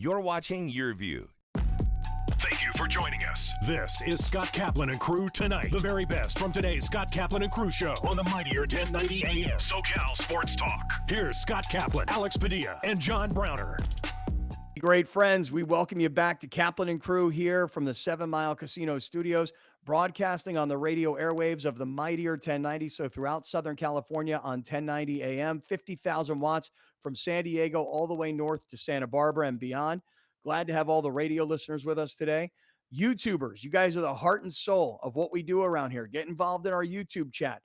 You're watching Your View. Thank you for joining us. This is Scott Kaplan and Crew Tonight. The very best from today's Scott Kaplan and Crew show on the mightier 1090 AM. SoCal Sports Talk. Here's Scott Kaplan, Alex Padilla, and John Browner. Great friends, we welcome you back to Kaplan and Crew here from the 7 Mile Casino Studios, broadcasting on the radio airwaves of the mightier 1090. So throughout Southern California on 1090 AM, 50,000 watts from San Diego all the way north to Santa Barbara and beyond. Glad to have all the radio listeners with us today. YouTubers, you guys are the heart and soul of what we do around here. Get involved in our YouTube chat.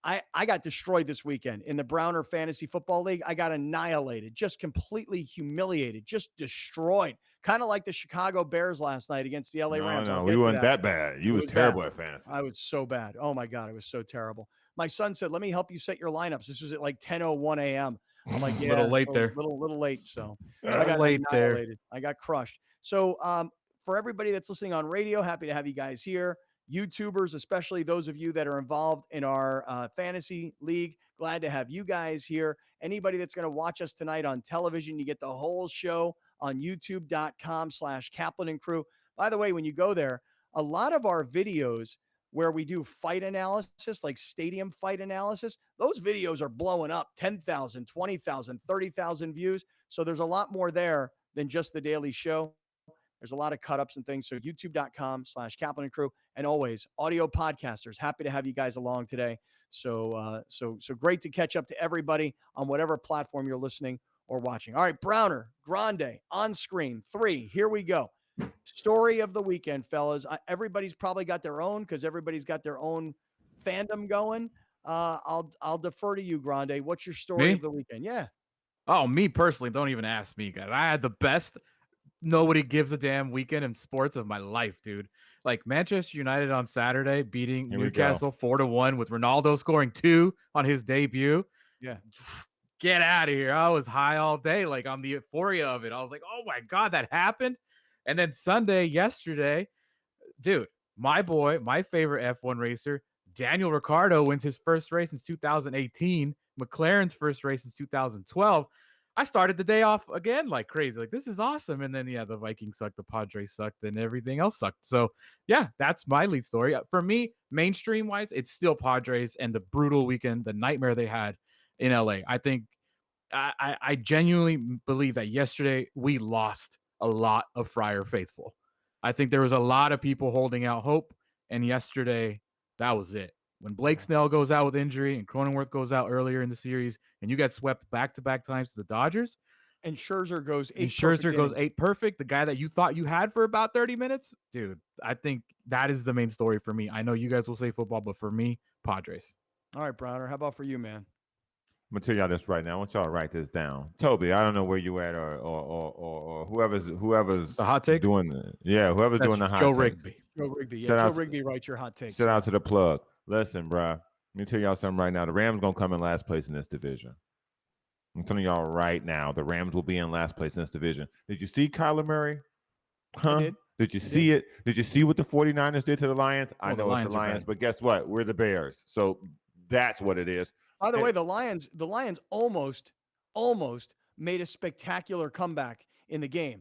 I got destroyed this weekend in the Browner Fantasy Football League. I got annihilated, just completely humiliated, just destroyed. Kind of like the Chicago Bears last night against the LA Rams. No, we weren't that bad. You was terrible at fantasy. I was so bad. Oh my God, I was so terrible. My son said, "Let me help you set your lineups." This was at like 10:01 a.m. I'm like, yeah, a little late there. Little late. So I got late there. I got crushed. So for everybody that's listening on radio, happy to have you guys here. YouTubers, especially those of you that are involved in our fantasy league, glad to have you guys here. Anybody that's going to watch us tonight on television, you get the whole show on youtube.com/Kaplan and Crew. By the way, when you go there, a lot of our videos where we do fight analysis, like stadium fight analysis, those videos are blowing up 10,000, 20,000, 30,000 views. So there's a lot more there than just the daily show. There's a lot of cut-ups and things. So youtube.com/Kaplan and Crew. And always, audio podcasters, happy to have you guys along today. So great to catch up to everybody on whatever platform you're listening or watching. All right, Browner, Grande, on screen, 3. Here we go. Story of the weekend, fellas. Everybody's probably got their own because everybody's got their own fandom going. I'll defer to you, Grande. What's your story of the weekend? Yeah. Oh, me personally, don't even ask me, guys. I had the best nobody gives a damn weekend in sports of my life, dude. Like Manchester United on Saturday beating Newcastle 4-1 with Ronaldo scoring 2 on his debut. Yeah. Get out of here. I was high all day, like on the euphoria of it. I was like, oh my God, that happened. And then Sunday, yesterday, dude, my boy, my favorite F1 racer, Daniel Ricciardo wins his first race since 2018, McLaren's first race since 2012. I started the day off again like crazy. Like, this is awesome. And then, yeah, the Vikings sucked, the Padres sucked, and everything else sucked. So, yeah, that's my lead story. For me, mainstream-wise, it's still Padres and the brutal weekend, the nightmare they had in LA. I think I genuinely believe that yesterday we lost a lot of Friar faithful. I think there was a lot of people holding out hope, and yesterday, that was it. When Blake Snell goes out with injury and Cronenworth goes out earlier in the series and you get swept back-to-back times to the Dodgers. And Scherzer goes 8 8 perfect, the guy that you thought you had for about 30 minutes. Dude, I think that is the main story for me. I know you guys will say football, but for me, Padres. All right, Browner, how about for you, man? I'm going to tell y'all this right now. I want y'all to write this down. Toby, I don't know where you at or whoever's the hot take doing the whoever's That's doing the hot Joe takes. Rigby. Joe Rigby. Yeah, Joe Rigby writes your hot takes. Shout out to the plug. Listen, bro. Let me tell y'all something right now. The Rams going to come in last place in this division. I'm telling y'all right now, the Rams will be in last place in this division. Did you see Kyler Murray? Huh? Did you see it? Did you see what the 49ers did to the Lions? I know it's the Lions, but guess what? We're the Bears. So that's what it is. By the way, the Lions almost made a spectacular comeback in the game.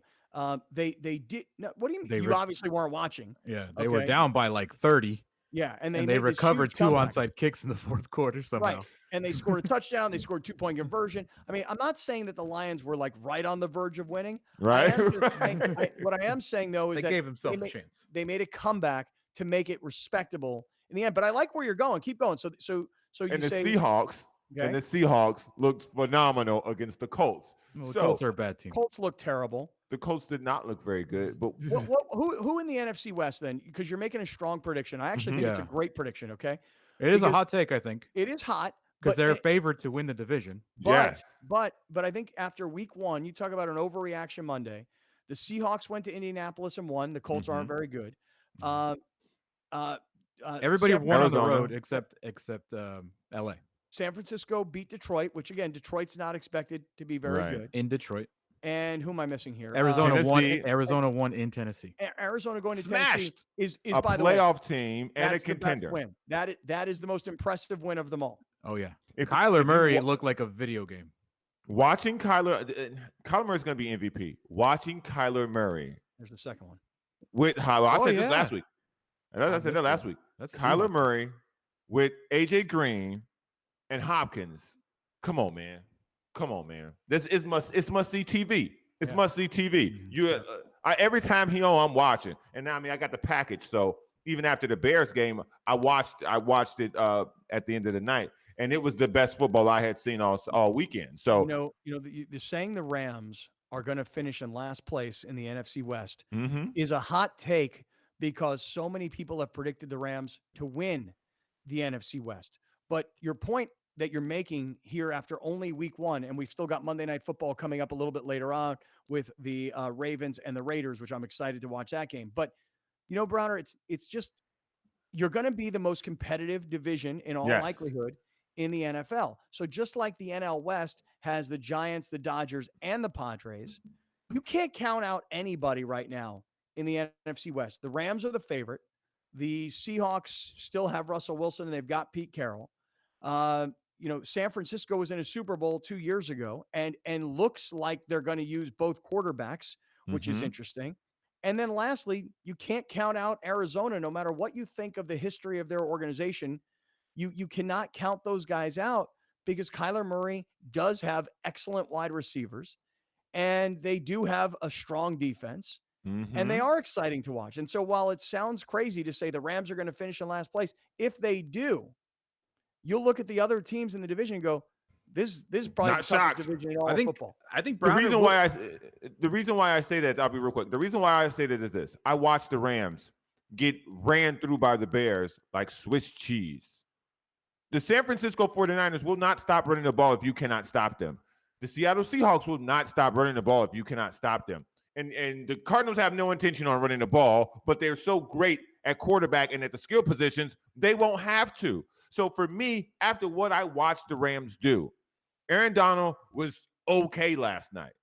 They did. No, what do you mean? You obviously weren't watching. Yeah, they were down by like 30. Yeah, and they recovered 2 onside kicks in the fourth quarter somehow. Right, and they scored a touchdown. They scored 2-point conversion. I mean, I'm not saying that the Lions were like right on the verge of winning. Right. What I am saying though is they gave themselves a chance. They made a comeback to make it respectable in the end. But I like where you're going. Keep going. So you and say the Seahawks. Okay. And the Seahawks looked phenomenal against the Colts. Well, the Colts are a bad team. Colts look terrible. The Colts did not look very good. But who in the NFC West then? Because you're making a strong prediction. I actually think it's a great prediction. Okay, it is a hot take. I think it is hot because they're favored to win the division. But I think after week 1, you talk about an overreaction Monday. The Seahawks went to Indianapolis and won. The Colts aren't very good. Everybody won on the road except LA. San Francisco beat Detroit, which again, Detroit's not expected to be very good in Detroit. And who am I missing here? Arizona won in Tennessee. Arizona going to Smashed. Tennessee is a by the playoff team and a the contender. Win. That is the most impressive win of them all. Oh yeah, Kyler Murray looked like a video game. Watching Kyler Murray is going to be MVP. Watching Kyler Murray There's the second one. with I Oh, said this yeah. last week. I said that last week. That's Kyler Murray with AJ Green and Hopkins. Come on, man. This is must see TV. It's must see TV. Every time he on, I'm watching. And now, I mean, I got the package. So even after the Bears game, I watched it at the end of the night, and it was the best football I had seen all weekend. So they're saying the Rams are going to finish in last place in the NFC West mhm. is a hot take because so many people have predicted the Rams to win the NFC West. But your point that you're making here after only week one, and we've still got Monday Night Football coming up a little bit later on with the Ravens and the Raiders, which I'm excited to watch that game. But, Browner, it's just you're going to be the most competitive division in all likelihood in the NFL. So just like the NL West has the Giants, the Dodgers, and the Padres, you can't count out anybody right now in the NFC West. The Rams are the favorite. The Seahawks still have Russell Wilson, and they've got Pete Carroll. San Francisco was in a Super Bowl 2 years ago and looks like they're going to use both quarterbacks, which is interesting. And then lastly, you can't count out Arizona, no matter what you think of the history of their organization. You cannot count those guys out because Kyler Murray does have excellent wide receivers and they do have a strong defense and they are exciting to watch. And so while it sounds crazy to say the Rams are going to finish in last place, if they do, you'll look at the other teams in the division and go, this is probably Not the toughest shocked. division in all of football. I think The reason why I say that, I'll be real quick. The reason why I say that is this. I watched the Rams get ran through by the Bears like Swiss cheese. The San Francisco 49ers will not stop running the ball if you cannot stop them. The Seattle Seahawks will not stop running the ball if you cannot stop them. And the Cardinals have no intention on running the ball, but they're so great at quarterback and at the skill positions, they won't have to. So for me, after what I watched the Rams do, Aaron Donald was okay last night.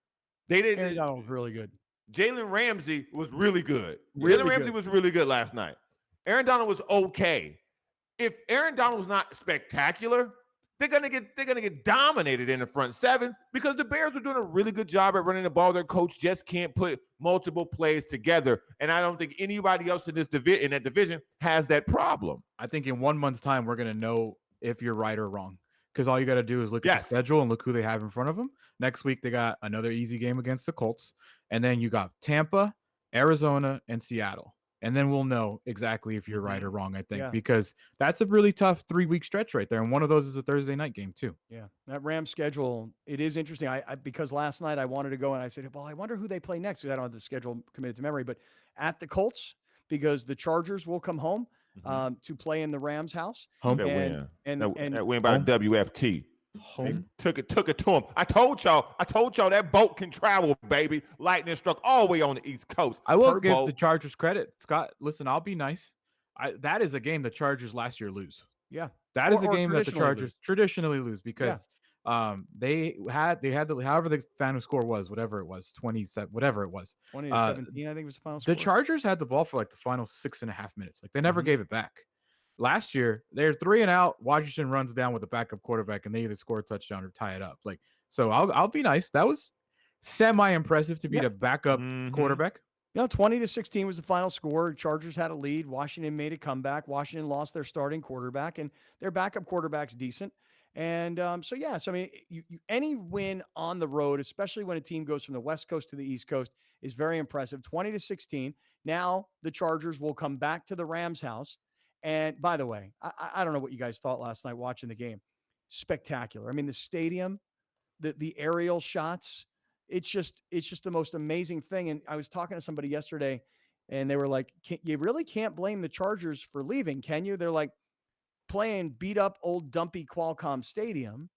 Aaron Donald was really good. Jalen Ramsey was really good. Jalen Ramsey was really good last night. Aaron Donald was okay. If Aaron Donald was not spectacular, they're gonna get dominated in the front seven because the Bears are doing a really good job at running the ball. Their coach just can't put multiple plays together, and I don't think anybody else in that division has that problem. I think in 1 month's time we're gonna know if you're right or wrong because all you got to do is look at the schedule and look who they have in front of them. Next week they got another easy game against the Colts, and then you got Tampa, Arizona, and Seattle. And then we'll know exactly if you're right or wrong, I think, because that's a really tough 3-week stretch right there. And one of those is a Thursday night game, too. Yeah, that Rams schedule, it is interesting. I because last night I wanted to go and I said, well, I wonder who they play next because I don't have the schedule committed to memory. But at the Colts, because the Chargers will come home to play in the Rams' house. Home that win by the WFT. Home. Took it to him. I told y'all that boat can travel, baby. Lightning struck all the way on the East Coast. I will give the Chargers credit. Scott, listen, I'll be nice. That is a game the Chargers last year lose. Yeah. That is a game that the Chargers traditionally lose because they had however the final score was, whatever it was, 27, whatever it was. 20-17, I think was the final score. The Chargers had the ball for like the final 6.5 minutes. Like they never gave it back. Last year, they're 3 and out. Washington runs down with a backup quarterback, and they either score a touchdown or tie it up. Like, so I'll be nice. That was semi-impressive to beat a backup quarterback. 20-16 was the final score. Chargers had a lead. Washington made a comeback. Washington lost their starting quarterback, and their backup quarterback's decent. And so I mean, any win on the road, especially when a team goes from the West Coast to the East Coast, is very impressive. 20-16. Now the Chargers will come back to the Rams' house. And by the way, I don't know what you guys thought last night watching the game. Spectacular. I mean, the stadium, the aerial shots, it's just the most amazing thing. And I was talking to somebody yesterday and they were like, you really can't blame the Chargers for leaving, can you? They're like playing beat up old dumpy Qualcomm Stadium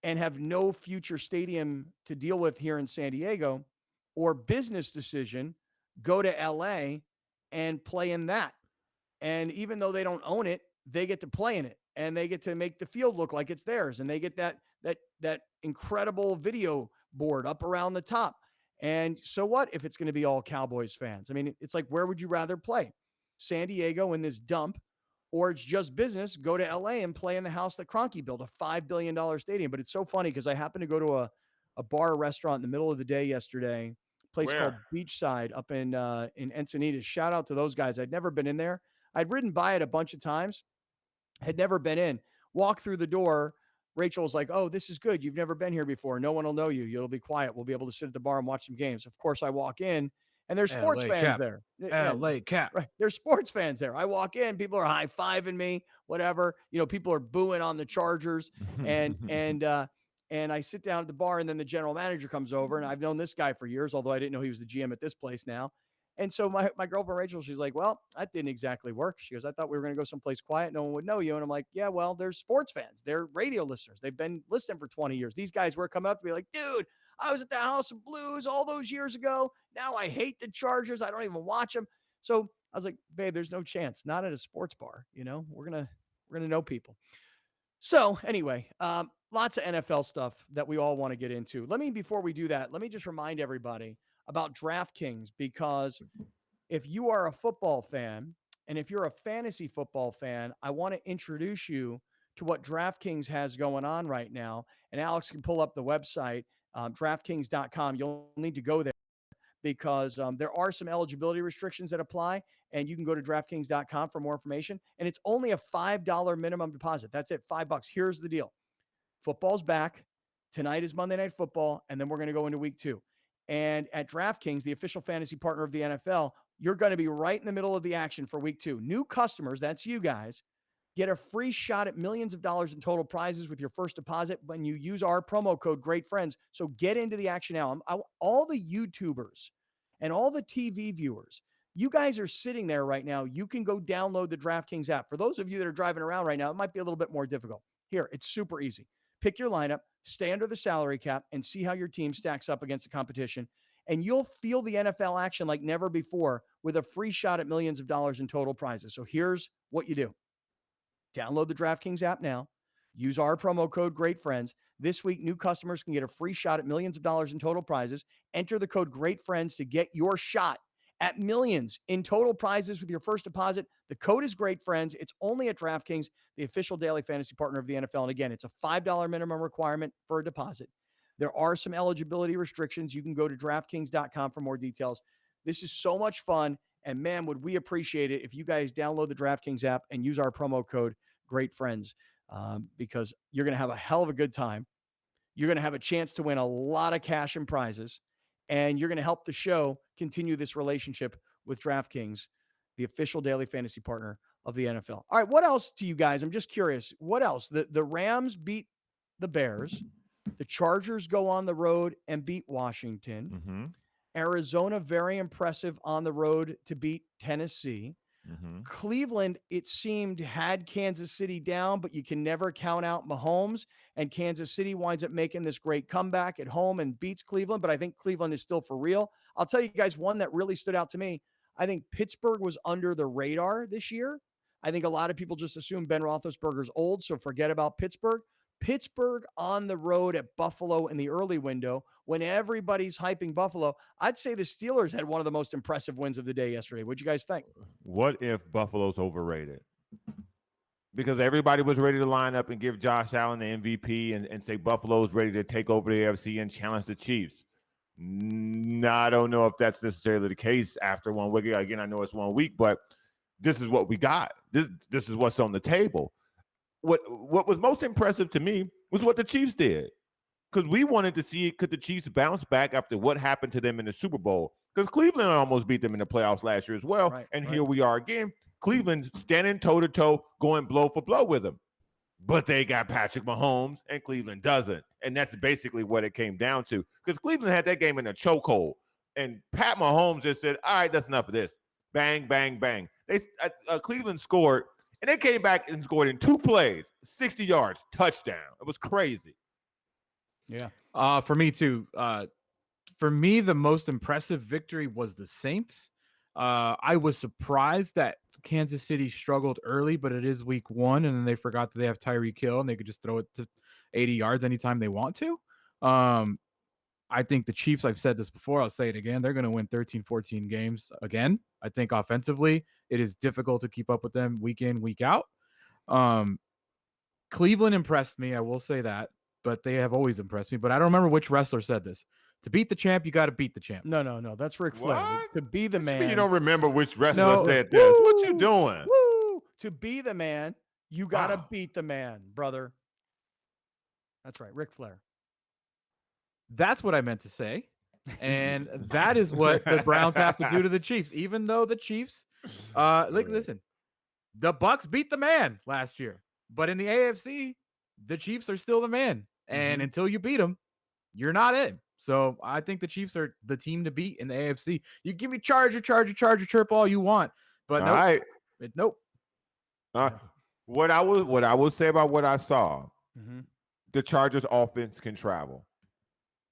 and have no future stadium to deal with here in San Diego, or business decision, go to LA and play in that. And even though they don't own it, they get to play in it and they get to make the field look like it's theirs. And they get that incredible video board up around the top. And so what if it's going to be all Cowboys fans? I mean, it's like, where would you rather play? San Diego in this dump or it's just business, go to LA and play in the house that Kroenke built, a $5 billion stadium. But it's so funny because I happened to go to a bar or restaurant in the middle of the day yesterday, a place called Where? Beachside up in Encinitas. Shout out to those guys. I'd never been in there. I'd ridden by it a bunch of times, had never been in. Walk through the door. Rachel was like, "Oh, this is good. You've never been here before. No one will know you. You'll be quiet. We'll be able to sit at the bar and watch some games." Of course, I walk in and there's sports LA fans Cap. there. Yeah, LA Cap. right. There's sports fans there. I walk in, people are high-fiving me, whatever. People are booing on the Chargers. And and I sit down at the bar, and then the general manager comes over, and I've known this guy for years, although I didn't know he was the GM at this place now. And so my girlfriend Rachel, she's like, "Well, that didn't exactly work." She goes, "I thought we were going to go someplace quiet. No one would know you." And I'm like, "Yeah, well, they're sports fans. They're radio listeners. They've been listening for 20 years. These guys were coming up to be like, dude, I was at the House of Blues all those years ago. Now I hate the Chargers. I don't even watch them." So I was like, "Babe, there's no chance. Not at a sports bar. We're gonna know people." So anyway, lots of NFL stuff that we all want to get into. Before we do that, let me just remind everybody about DraftKings, because if you are a football fan and if you're a fantasy football fan, I want to introduce you to what DraftKings has going on right now. And Alex can pull up the website, DraftKings.com. You'll need to go there because there are some eligibility restrictions that apply, and you can go to DraftKings.com for more information. And it's only a $5 minimum deposit. That's it, $5. Here's the deal. Football's back. Tonight is Monday Night Football, and then we're going to go into week 2. And at DraftKings, the official fantasy partner of the NFL, you're going to be right in the middle of the action for week 2. New customers, that's you guys, get a free shot at millions of dollars in total prizes with your first deposit when you use our promo code GreatFriends. So get into the action now. All the YouTubers and all the TV viewers, you guys are sitting there right now. You can go download the DraftKings app. For those of you that are driving around right now, it might be a little bit more difficult. Here, it's super easy. Pick your lineup, stay under the salary cap, and see how your team stacks up against the competition. And you'll feel the NFL action like never before with a free shot at millions of dollars in total prizes. So here's what you do. Download the DraftKings app now. Use our promo code GreatFriends. This week, new customers can get a free shot at millions of dollars in total prizes. Enter the code GreatFriends to get your shot at millions in total prizes with your first deposit. The code is GreatFriends. It's only at DraftKings, the official daily fantasy partner of the NFL. And again, it's a $5 minimum requirement for a deposit. There are some eligibility restrictions. You can go to DraftKings.com for more details. This is so much fun. And man, would we appreciate it if you guys download the DraftKings app and use our promo code GreatFriends, because you're going to have a hell of a good time. You're going to have a chance to win a lot of cash and prizes, and you're going to help the show continue this relationship with DraftKings, the official daily fantasy partner of the NFL. All right, what else to you guys? I'm just curious. What else? The Rams beat the Bears. The Chargers go on the road and beat Washington. Mm-hmm. Arizona, very impressive on the road to beat Tennessee. Mm-hmm. Cleveland, it seemed, had Kansas City down, but you can never count out Mahomes. And Kansas City winds up making this great comeback at home and beats Cleveland. But I think Cleveland is still for real. I'll tell you guys one that really stood out to me. I think Pittsburgh was under the radar this year. I think a lot of people just assume Ben Roethlisberger's old, so forget about Pittsburgh. Pittsburgh on the road at Buffalo in the early window when everybody's hyping Buffalo. I'd say the Steelers had one of the most impressive wins of the day yesterday. What'd you guys think? What if Buffalo's overrated? Because everybody was ready to line up and give Josh Allen the MVP and say Buffalo's ready to take over the AFC and challenge the Chiefs. No, I don't know if that's necessarily the case after 1 week. Again, I know it's 1 week, but this is what we got. This is what's on the table. What was most impressive to me was what the Chiefs did, because we wanted to see could the Chiefs bounce back after what happened to them in the Super Bowl, because Cleveland almost beat them in the playoffs last year as well. Right. Here we are again. Cleveland standing toe-to-toe, going blow for blow with them. But they got Patrick Mahomes, and Cleveland doesn't. And that's basically what it came down to, because Cleveland had that game in a chokehold. And Pat Mahomes just said, all right, that's enough of this. Bang, bang, bang. Cleveland scored. And they came back and scored in 2 plays, 60 yards, touchdown. It was crazy. Yeah. For me too. For me, the most impressive victory was the Saints. I was surprised that Kansas City struggled early, but it is week 1, and then they forgot that they have Tyreek Hill, and they could just throw it to 80 yards anytime they want to. I think the Chiefs, I've said this before, I'll say it again, they're going to win 13, 14 games again. I think offensively, it is difficult to keep up with them week in, week out. Cleveland impressed me, I will say that, but they have always impressed me. But I don't remember which wrestler said this. To beat the champ, you got to beat the champ. No. That's Ric Flair. What? To be the What you mean man. you don't remember which wrestler No. said this? What you doing? Woo! To be the man, you got to Wow. beat the man, brother. That's right, Ric Flair. That's what I meant to say. And that is what the Browns have to do to the Chiefs. Even though the Chiefs, listen, the Bucks beat the man last year. But in the AFC, the Chiefs are still the man. And until you beat them, you're not in. So I think the Chiefs are the team to beat in the AFC. You give me Charger, chirp all you want. But All nope. right. Nope. What I will say about what I saw, the Chargers offense can travel.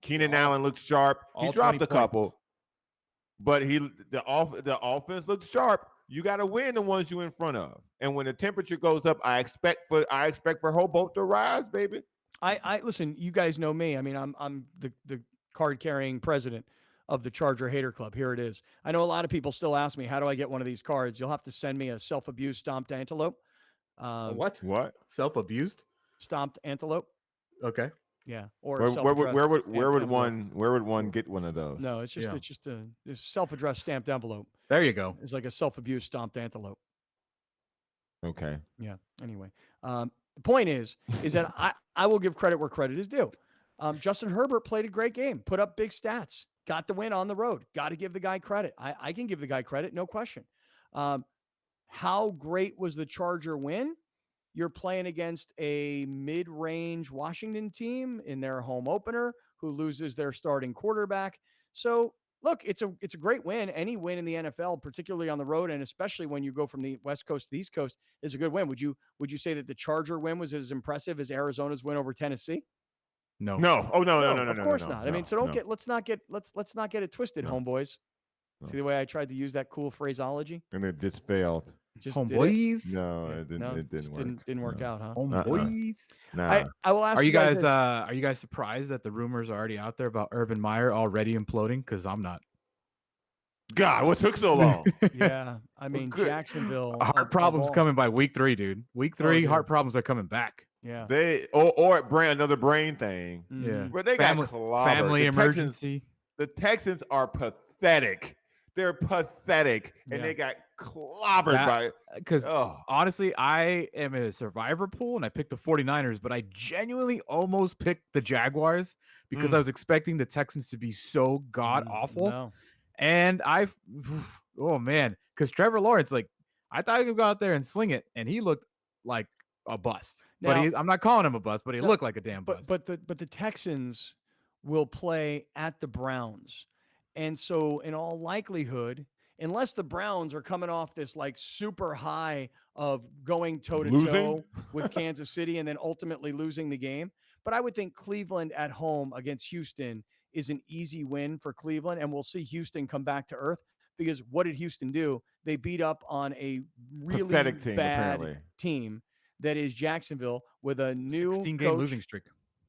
Keenan Allen looks sharp. He dropped a couple, but the offense looks sharp. You got to win the ones you in front of. And when the temperature goes up, I expect for Hoboken to rise, baby. I listen, you guys know me. I mean, I'm the card carrying president of the Charger Hater Club. Here it is. I know a lot of people still ask me, how do I get one of these cards? You'll have to send me a self-abused stomped antelope. What? Self-abused? Stomped antelope. Okay. Yeah. Or where would one get one of those? No, it's just a self-addressed stamped envelope. There you go. It's like a self-abused stomped antelope. Okay. Yeah. Anyway, the point is that I will give credit where credit is due. Justin Herbert played a great game, put up big stats, got the win on the road. Got to give the guy credit. I can give the guy credit, no question. How great was the Charger win? You're playing against a mid-range Washington team in their home opener who loses their starting quarterback. So look, it's a great win. Any win in the NFL, particularly on the road, and especially when you go from the West Coast to the East Coast, is a good win. Would you say that the Charger win was as impressive as Arizona's win over Tennessee? No. No. Oh no. Of course not. I mean, so let's not get it twisted, homeboys. No. See the way I tried to use that cool phraseology? And it just failed. Just homeboys. No, it didn't work out, huh? Homeboys. Nah. I will ask Are you guys surprised that the rumors are already out there about Urban Meyer already imploding? Because I'm not. God, what took so long? Yeah, I mean Jacksonville. Heart problems coming by week 3, dude. Week 3, heart problems are coming back. Yeah, they another brain thing. Yeah, where they got clobbered. Family emergency. The Texans are pathetic. They're pathetic, and they got clobbered by it. Because honestly, I am in a survivor pool, and I picked the 49ers, but I genuinely almost picked the Jaguars because I was expecting the Texans to be so god-awful. No. And oh, man, because Trevor Lawrence, I thought he could go out there and sling it, and he looked like a bust. Now, but I'm not calling him a bust, but he looked like a damn bust. But the Texans will play at the Browns. And so in all likelihood, unless the Browns are coming off this super high of going toe-to-toe with Kansas City and then ultimately losing the game. But I would think Cleveland at home against Houston is an easy win for Cleveland. And we'll see Houston come back to earth because what did Houston do? They beat up on a really pathetic team, bad team that is Jacksonville with a new 16-game losing streak.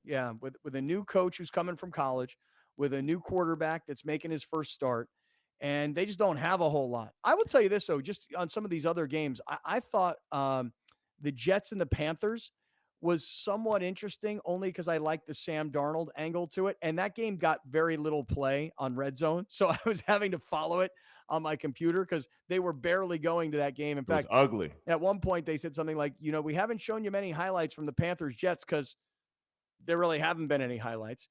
Yeah, with a new coach who's coming from college, with a new quarterback that's making his first start, and they just don't have a whole lot. I will tell you this, though, just on some of these other games, I thought the Jets and the Panthers was somewhat interesting only because I like the Sam Darnold angle to it, and that game got very little play on Red Zone, so I was having to follow it on my computer because they were barely going to that game. In fact, it was ugly. At one point, they said something like, we haven't shown you many highlights from the Panthers-Jets because there really haven't been any highlights.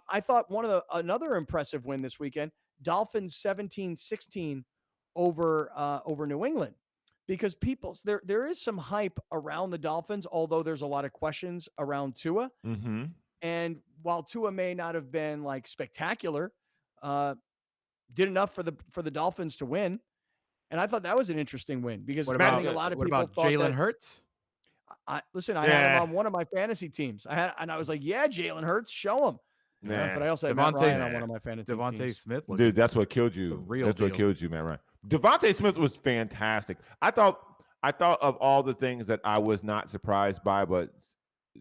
I thought another impressive win this weekend, Dolphins 17-16 over New England, because there is some hype around the Dolphins, although there's a lot of questions around Tua. Mm-hmm. And while Tua may not have been spectacular, did enough for the Dolphins to win. And I thought that was an interesting win because what I think a lot of people thought Jalen Hurts? I had him on one of my fantasy teams. I was like, yeah, Jalen Hurts, show him. Nah. But I also had Matt Ryan on one of my fantasy Devontae teams. Smith. Dude, that's what killed you. What killed you, Matt Ryan. Devontae Smith was fantastic. I thought of all the things that I was not surprised by, but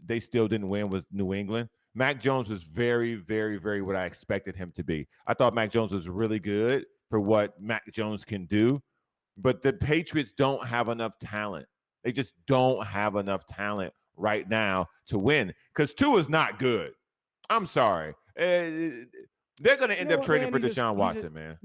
they still didn't win, was New England. Mac Jones was very, very, very what I expected him to be. I thought Mac Jones was really good for what Mac Jones can do, but the Patriots don't have enough talent. They just don't have enough talent right now to win because Tua is not good. I'm sorry. They're going to end up trading for Deshaun Watson, man.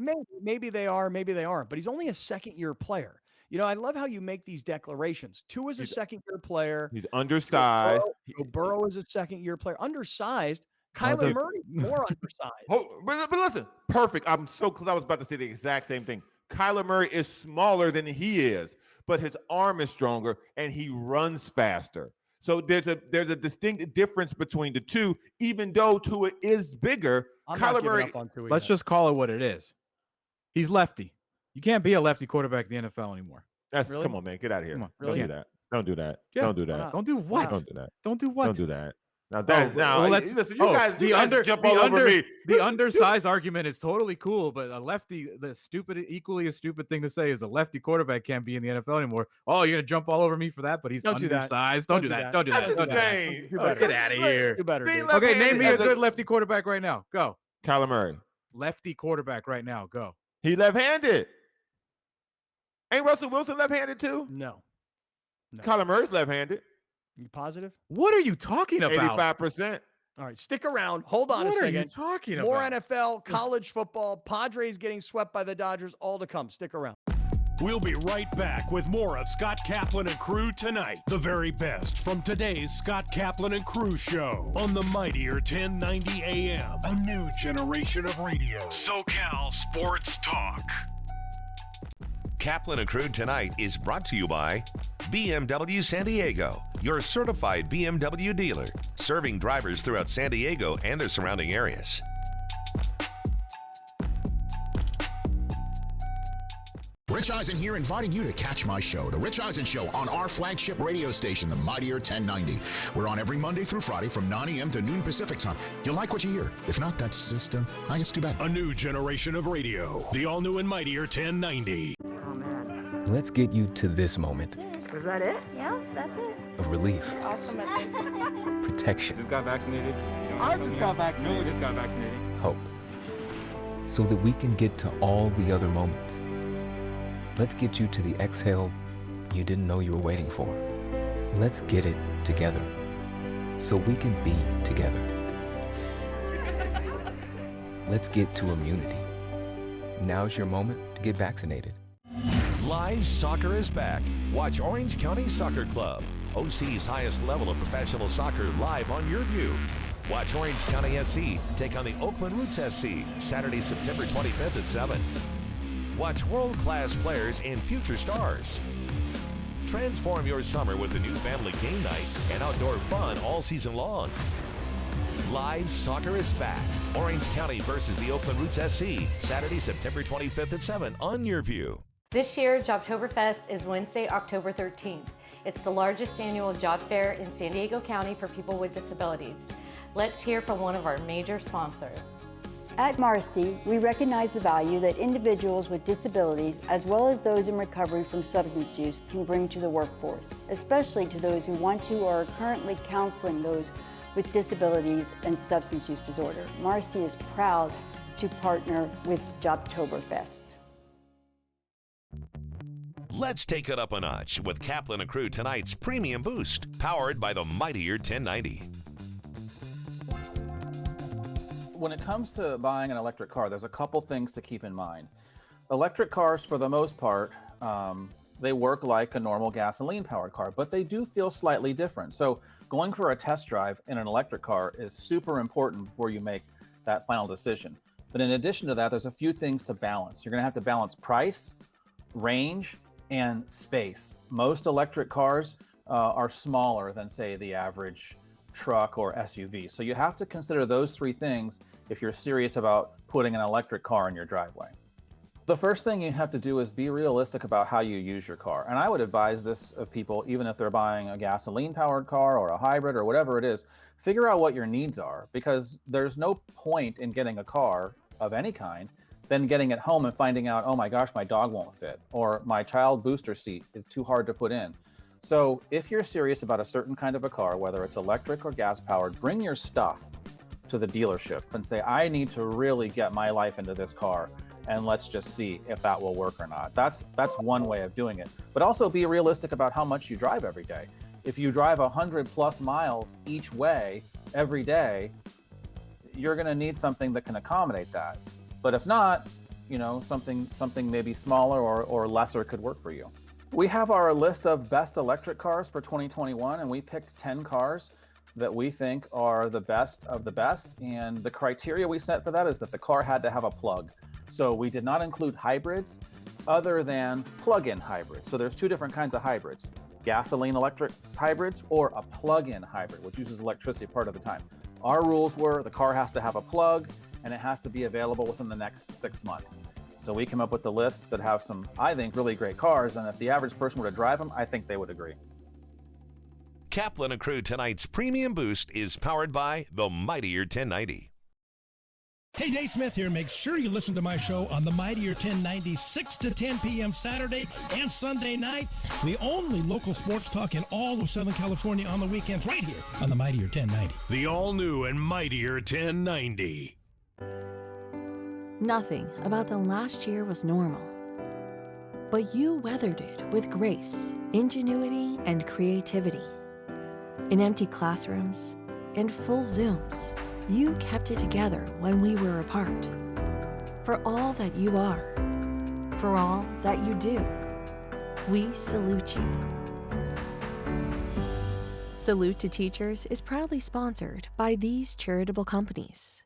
Maybe they are, maybe they aren't, but he's only a second-year player. You know, I love how you make these declarations. Tua is a second-year player. He's undersized. Burrow is a second-year player. Undersized. Kyler Murray, more undersized. But listen, perfect. I'm so close. I was about to say the exact same thing. Kyler Murray is smaller than he is, but his arm is stronger and he runs faster. So there's a distinct difference between the two, even though Tua is bigger. Kyler Murray. Let's just call it what it is. He's lefty. You can't be a lefty quarterback in the NFL anymore. Come on, man. Get out of here. Really? Don't do that. Don't do that. Yeah. Don't do that. Don't do what? Don't do that. Don't do what? Don't do that. Now listen, you guys jump all over me. The undersized argument is totally cool, but a lefty, equally a stupid thing to say is a lefty quarterback can't be in the NFL anymore. Oh, you're gonna jump all over me for that, but he's undersized. Don't do that. Don't do that. That's insane. Get out of here. Do better. Okay, name me a good lefty quarterback right now. Go. Kyler Murray. Lefty quarterback right now. Go. He left-handed. Ain't Russell Wilson left-handed too? No. Kyler Murray's left-handed. You positive? What are you talking about? 85%. All right, stick around. Hold on a second. What are you talking More about? NFL, college football, Padres getting swept by the Dodgers, all to come. Stick around. We'll be right back with more of Scott Kaplan and Crew tonight. The very best from today's Scott Kaplan and Crew show on the mightier 1090 AM. A new generation of radio. SoCal Sports Talk. Kaplan and Crew tonight is brought to you by BMW San Diego, your certified BMW dealer, serving drivers throughout San Diego and the surrounding areas. Rich Eisen here, inviting you to catch my show, The Rich Eisen Show, on our flagship radio station, the mightier 1090. We're on every Monday through Friday from 9 a.m. to noon Pacific time. You'll like what you hear. If not, that's just, I guess, too bad. A new generation of radio. The all-new and mightier 1090. Let's get you to this moment. Is that it? Yeah, that's it. Of relief. Awesome, I think. Protection. Just got vaccinated. I just got vaccinated. No, just got vaccinated. Hope. So that we can get to all the other moments. Let's get you to the exhale you didn't know you were waiting for. Let's get it together. So we can be together. Let's get to immunity. Now's your moment to get vaccinated. Live soccer is back. Watch Orange County Soccer Club, OC's highest level of professional soccer, live on your view. Watch Orange County SC take on the Oakland Roots SC Saturday, September 25th at 7. Watch world-class players and future stars. Transform your summer with the new family game night and outdoor fun all season long. Live soccer is back. Orange County versus the Oakland Roots SC, Saturday, September 25th at 7 on your view. This year, Jobtoberfest is Wednesday, October 13th. It's the largest annual job fair in San Diego County for people with disabilities. Let's hear from one of our major sponsors. At Marsty, we recognize the value that individuals with disabilities, as well as those in recovery from substance use, can bring to the workforce, especially to those who want to or are currently counseling those with disabilities and substance use disorder. Marsty is proud to partner with Jobtoberfest. Let's take it up a notch with Kaplan and Crew tonight's Premium Boost, powered by the mightier 1090. When it comes to buying an electric car, there's a couple things to keep in mind. Electric cars, for the most part, they work like a normal gasoline-powered car, but they do feel slightly different. So going for a test drive in an electric car is super important before you make that final decision. But in addition to that, there's a few things to balance. You're going to have to balance price, range, and space. Most electric cars are smaller than, say, the average truck or SUV. So you have to consider those three things if you're serious about putting an electric car in your driveway. The first thing you have to do is be realistic about how you use your car. And I would advise this of people, even if they're buying a gasoline-powered car or a hybrid or whatever it is, figure out what your needs are, because there's no point in getting a car of any kind, then getting it home and finding out, oh my gosh, my dog won't fit, or my child booster seat is too hard to put in. So if you're serious about a certain kind of a car, whether it's electric or gas powered, bring your stuff to the dealership and say, I need to really get my life into this car, and let's just see if that will work or not. That's one way of doing it. But also be realistic about how much you drive every day. If you drive 100+ miles each way every day, you're going to need something that can accommodate that. But if not, you know, something maybe smaller or lesser could work for you. We have our list of best electric cars for 2021, and we picked 10 cars that we think are the best of the best. And the criteria we set for that is that the car had to have a plug. So we did not include hybrids other than plug-in hybrids. So there's two different kinds of hybrids: gasoline electric hybrids or a plug-in hybrid, which uses electricity part of the time. Our rules were the car has to have a plug and it has to be available within the next 6 months. So we came up with a list that have some, I think, really great cars. And if the average person were to drive them, I think they would agree. Kaplan and Crew tonight's Premium Boost is powered by the Mightier 1090. Hey, Dave Smith here. Make sure you listen to my show on the Mightier 1090, 6 to 10 p.m. Saturday and Sunday night. The only local sports talk in all of Southern California on the weekends, right here on the Mightier 1090. The all-new and Mightier 1090. Nothing about the last year was normal. But you weathered it with grace, ingenuity, and creativity. In empty classrooms and full Zooms, you kept it together when we were apart. For all that you are, for all that you do, we salute you. Salute to Teachers is proudly sponsored by these charitable companies.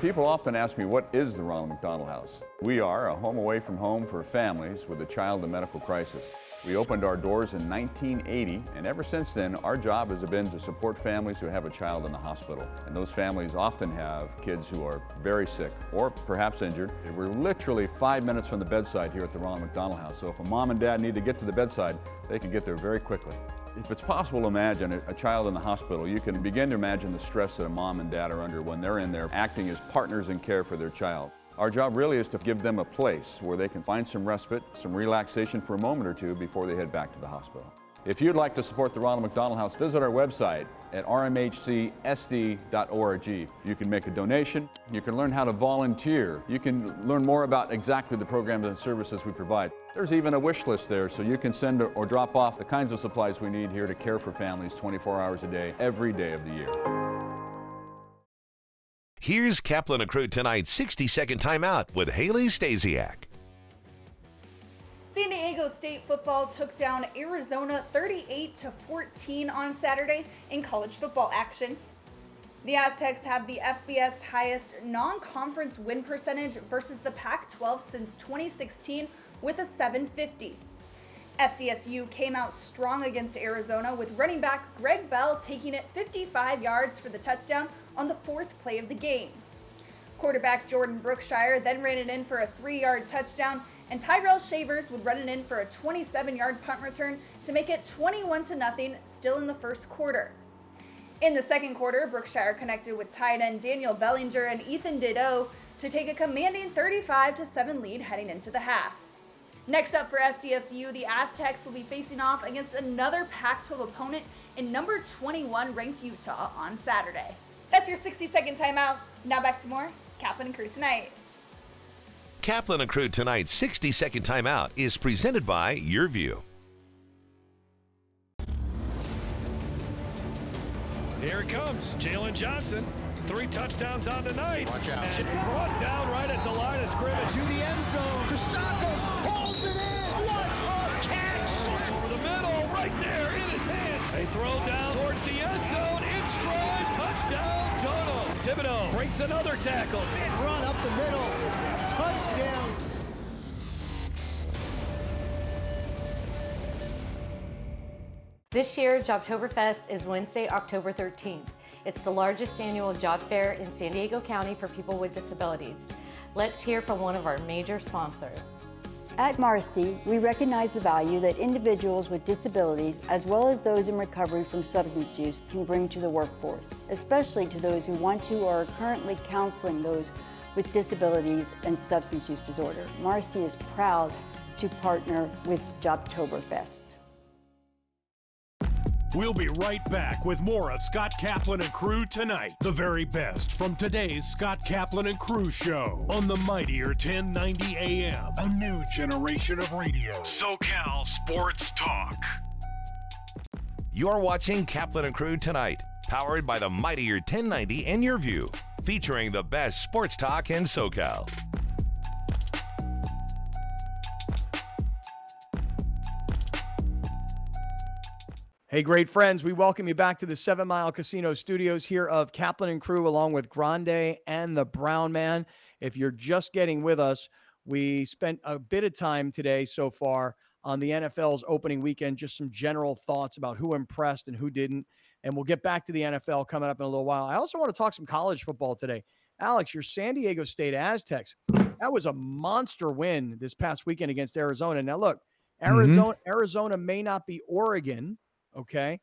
People often ask me, what is the Ronald McDonald House? We are a home away from home for families with a child in medical crisis. We opened our doors in 1980, and ever since then, our job has been to support families who have a child in the hospital. And those families often have kids who are very sick or perhaps injured. We're literally 5 minutes from the bedside here at the Ronald McDonald House. So if a mom and dad need to get to the bedside, they can get there very quickly. If it's possible to imagine a child in the hospital, you can begin to imagine the stress that a mom and dad are under when they're in there acting as partners in care for their child. Our job really is to give them a place where they can find some respite, some relaxation for a moment or two before they head back to the hospital. If you'd like to support the Ronald McDonald House, visit our website at rmhcsd.org. You can make a donation, you can learn how to volunteer, you can learn more about exactly the programs and services we provide. There's even a wish list there, so you can send or drop off the kinds of supplies we need here to care for families 24 hours a day, every day of the year. Here's Kaplan and Crew tonight's 60-second timeout with Haley Stasiak. San Diego State football took down Arizona 38-14 on Saturday in college football action. The Aztecs have the FBS highest non-conference win percentage versus the Pac-12 since 2016 with a 750. SDSU came out strong against Arizona with running back Greg Bell taking it 55 yards for the touchdown on the fourth play of the game. Quarterback Jordan Brookshire then ran it in for a 3-yard touchdown, and Tyrell Shavers would run it in for a 27-yard punt return to make it 21-0 still in the first quarter. In the second quarter, Brookshire connected with tight end Daniel Bellinger and Ethan Ditto to take a commanding 35-7 lead heading into the half. Next up for SDSU, the Aztecs will be facing off against another Pac-12 opponent in number 21 ranked Utah on Saturday. That's your 60-second timeout. Now back to more Kaplan and Crew Tonight. Kaplan and Crew tonight's 60-second timeout is presented by Your View. Here it comes, Jalen Johnson. 3 touchdowns on the night. Watch out. And brought down right at the line of scrimmage. To the end zone. Christakis pulls it in. What a catch! Over the middle, right there in his hand. They throw down towards the end zone. In stride, touchdown, total. Thibodeau breaks another tackle. Big run up the middle. Touchdown. This year, Jobtoberfest is Wednesday, October 13th. It's the largest annual job fair in San Diego County for people with disabilities. Let's hear from one of our major sponsors. At Marsty, we recognize the value that individuals with disabilities, as well as those in recovery from substance use, can bring to the workforce, especially to those who want to or are currently counseling those with disabilities and substance use disorder. Marsty is proud to partner with Jobtoberfest. We'll be right back with more of Scott Kaplan and Crew tonight. The very best from today's Scott Kaplan and Crew show on the mightier 1090 AM. A new generation of radio. SoCal Sports Talk. You're watching Kaplan and Crew tonight, powered by the mightier 1090 and Your View, featuring the best sports talk in SoCal. Hey, great friends, we welcome you back to the 7 Mile Casino studios here of Kaplan and Crew, along with Grande and the Brown Man. If you're just getting with us, we spent a bit of time today so far on the NFL's opening weekend, just some general thoughts about who impressed and who didn't. And we'll get back to the NFL coming up in a little while. I also want to talk some college football today. Alex, your San Diego State Aztecs, that was a monster win this past weekend against Arizona. Now, look, Arizona may not be Oregon, okay,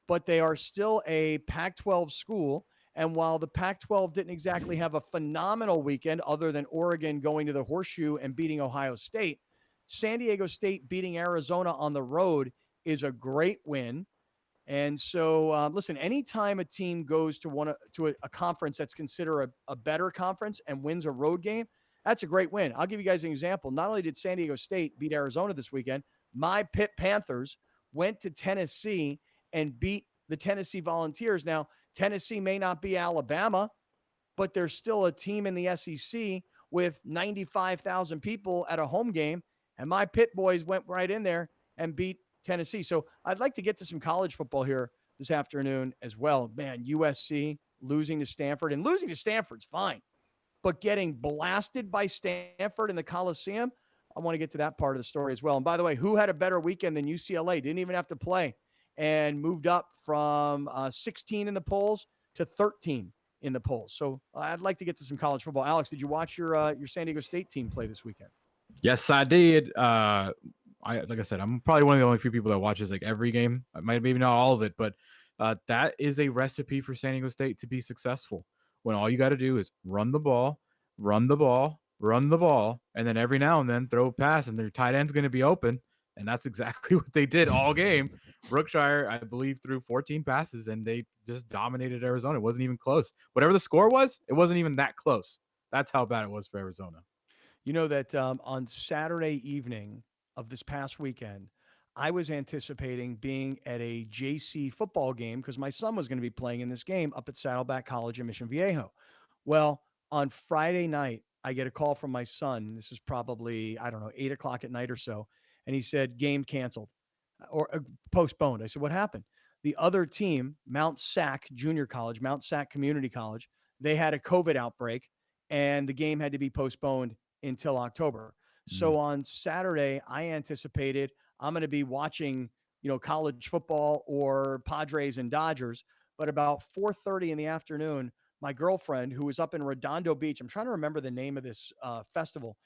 but they are still a Pac-12 school. And while the Pac-12 didn't exactly have a phenomenal weekend, other than Oregon going to the Horseshoe and beating Ohio State, San Diego State beating Arizona on the road is a great win. And so, listen, anytime a team goes to a conference that's considered a better conference and wins a road game, that's a great win. I'll give you guys an example. Not only did San Diego State beat Arizona this weekend, my Pitt Panthers went to Tennessee and beat the Tennessee Volunteers. Now, Tennessee may not be Alabama, but there's still a team in the SEC with 95,000 people at a home game, and my Pitt boys went right in there and beat Tennessee. So I'd like to get to some college football here this afternoon as well. Man, USC losing to Stanford, and losing to Stanford's fine, but getting blasted by Stanford in the Coliseum, I want to get to that part of the story as well. And by the way, who had a better weekend than UCLA? Didn't even have to play and moved up from 16 in the polls to 13 in the polls. So I'd like to get to some college football. Alex, did you watch your San Diego State team play this weekend? Yes, I did. Like I said, I'm probably one of the only few people that watches like every game. Maybe not all of it, but that is a recipe for San Diego State to be successful. When all you got to do is run the ball, and then every now and then throw a pass, and their tight end's going to be open. And that's exactly what they did all game. Brookshire, I believe, threw 14 passes, and they just dominated Arizona. It wasn't even close. Whatever the score was, it wasn't even that close. That's how bad it was for Arizona. You know that on Saturday evening of this past weekend, I was anticipating being at a JC football game because my son was going to be playing in this game up at Saddleback College in Mission Viejo. Well, on Friday night, I get a call from my son. This is probably, 8 o'clock at night or so. And he said, game canceled or postponed. I said, what happened? The other team, Mount Sac Junior College, Mount Sac Community College, they had a COVID outbreak and the game had to be postponed until October. So on Saturday, I anticipated I'm going to be watching, college football or Padres and Dodgers. But about 4:30 in the afternoon, my girlfriend, who was up in Redondo Beach, I'm trying to remember the name of this festival.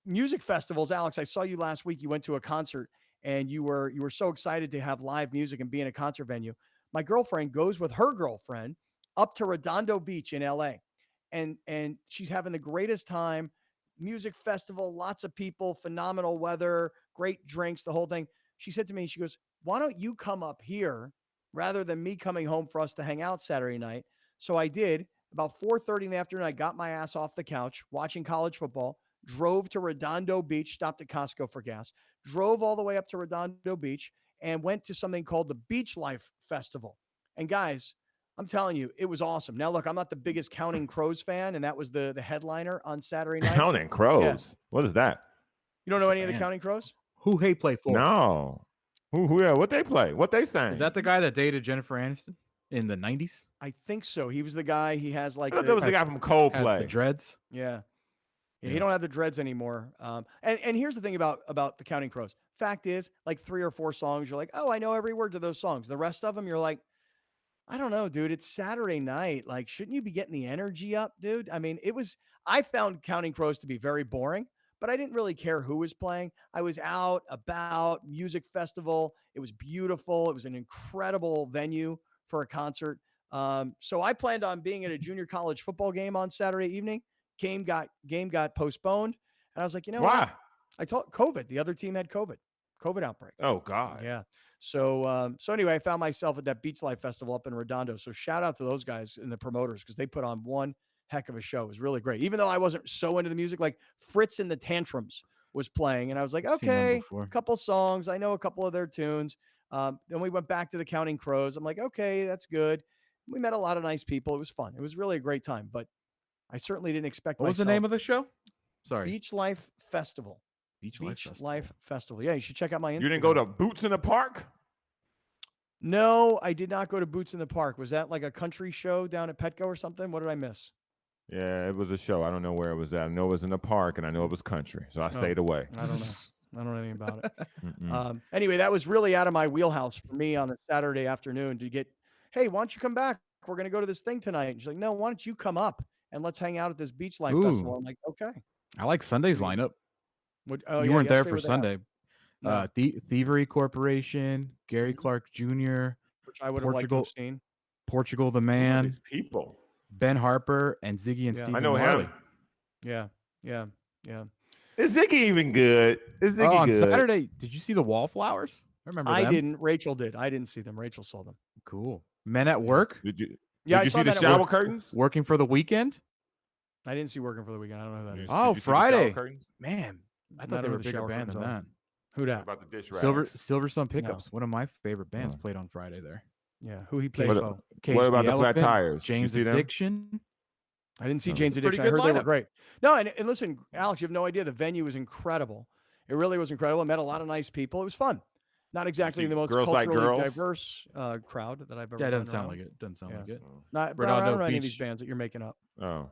Music festivals, Alex, I saw you last week. You went to a concert and you were so excited to have live music and be in a concert venue. My girlfriend goes with her girlfriend up to Redondo Beach in LA. And she's having the greatest time. Music festival, lots of people, phenomenal weather, great drinks, the whole thing. She said to me, she goes, why don't you come up here rather than me coming home for us to hang out Saturday night? So I did. About 4:30 in the afternoon, I got my ass off the couch watching college football, drove to Redondo Beach, stopped at Costco for gas, drove all the way up to Redondo Beach, and went to something called the Beach Life Festival. And guys, I'm telling you, it was awesome. Now, look, I'm not the biggest Counting Crows fan, and that was the headliner on Saturday night. Counting Crows? Yeah. What is that? You don't know any of the Counting Crows? Who they play for? No. Who? Yeah, what they play? What they sang? Is that the guy that dated Jennifer Aniston in the 90s? I think so. He was the guy. He has like that was the guy from Coldplay. The dreads. Yeah. He don't have the dreads anymore. And here's the thing about the Counting Crows. Fact is, like 3 or 4 songs, you're like, oh, I know every word to those songs. The rest of them, you're like, I don't know, dude. It's Saturday night. Like, shouldn't you be getting the energy up, dude? I mean, I found Counting Crows to be very boring, but I didn't really care who was playing. I was out about music festival. It was beautiful. It was an incredible venue for a concert. So I planned on being at a junior college football game on Saturday evening. Game got postponed. And I was like, you know Why? what? I told COVID. The other team had COVID outbreak. Oh God. Yeah. So anyway, I found myself at that Beach Life Festival up in Redondo. So shout out to those guys and the promoters because they put on one heck of a show. It was really great. Even though I wasn't so into the music, like Fritz and the Tantrums was playing, and I was like, I've seen them okay, before. a couple songs. I know a couple of their tunes. Then we went back to the Counting Crows. I'm like, okay, that's good. We met a lot of nice people. It was fun. It was really a great time, but I certainly didn't expect What was the name of the show? Sorry. Beach Life Festival. Beach Life Festival. Yeah, you should check out my Instagram. You didn't go to Boots in the Park? No, I did not go to Boots in the Park. Was that like a country show down at Petco or something? What did I miss? Yeah, it was a show. I don't know where it was at. I know it was in the park, and I know it was country, so I stayed away. I don't know. I don't know anything about it. Anyway, that was really out of my wheelhouse for me on a Saturday afternoon to get, hey, why don't you come back? We're going to go to this thing tonight. And she's like, no, why don't you come up and let's hang out at this Beach Life Festival? I'm like, okay. I like Sunday's lineup. You you weren't there for yesterday Sunday. No. Thievery Corporation, Gary Clark Jr., Which I would have liked to have seen. Portugal the Man, These people. Ben Harper, and Ziggy and Yeah. Stephen I know Marley. him. Yeah. Is Ziggy even good? Is Ziggy on good? Saturday, did you see the Wallflowers? I remember I them. didn't. Rachel did. I didn't see them. Rachel saw them. Cool. Men at Work, Did you? Yeah, I did you saw see the that at shower work. curtains? working for the weekend. I didn't see Working for the Weekend. I don't know who that is. Oh, Did you see the shower Friday. curtains? Man, I Not thought they were who a the bigger shower band than curtains are. that. Who What that? about the dish Silver rags? Sun Pickups, one of my favorite bands, played on Friday there. Yeah. Who he played What, for? Cage what about the flat Elephant, tires? You James see them? Addiction. I didn't see No, Jane's it's a pretty Addiction. I heard good they were lineup. great. No, and listen, Alex, you have no idea. The venue was incredible. It really was incredible. I met a lot of nice people. It was fun. Not exactly see the most Girls Like culturally Girls? diverse crowd that I've ever Yeah, it doesn't been sound around. like it. Doesn't sound like it. Not, but I Redondo don't know any of these Beach. bands that you're making up. Oh.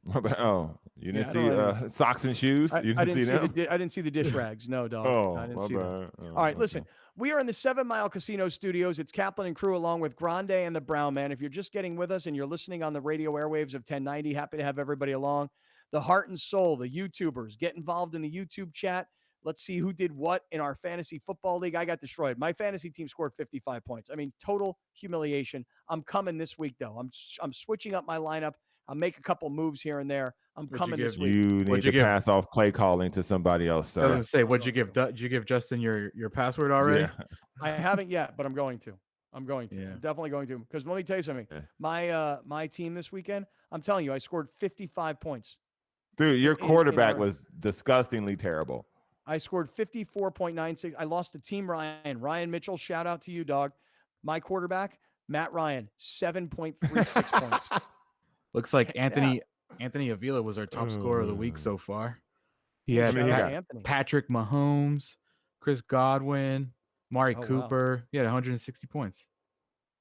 What about, oh, you Yeah, didn't I see don't know. socks and shoes? You I didn't see them? I didn't see the dish rags. No, dog. Oh, I didn't my see them. bad. Oh, All right, okay. listen. We are in the 7 Mile Casino Studios. It's Kaplan and crew along with Grande and the Brown Man. If you're just getting with us and you're listening on the radio airwaves of 1090, happy to have everybody along. The heart and soul, the YouTubers, get involved in the YouTube chat. Let's see who did what in our fantasy football league. I got destroyed. My fantasy team scored 55 points. I mean, total humiliation. I'm coming this week, though. I'm switching up my lineup. I'll make a couple moves here and there. I'm What'd you coming this give? week. You need What'd to you give? pass off play calling to somebody else, I was sir. gonna say, what'd you give? Did you give Justin your password already? Yeah. I haven't yet, but I'm going to. I'm going to. Yeah. I'm definitely going to. Because let me tell you something. Yeah. My team this weekend, I'm telling you, I scored 55 points. Dude, your in quarterback our- was disgustingly terrible. I scored 54.96. I lost to Team Ryan. Ryan Mitchell, shout out to you, dog. My quarterback, Matt Ryan, 7.36 points. Looks like Anthony Avila was our top scorer of the week so far. He had Shout out to got? Anthony. Patrick Mahomes, Chris Godwin, Mari Oh, wow. Cooper. He had 160 points.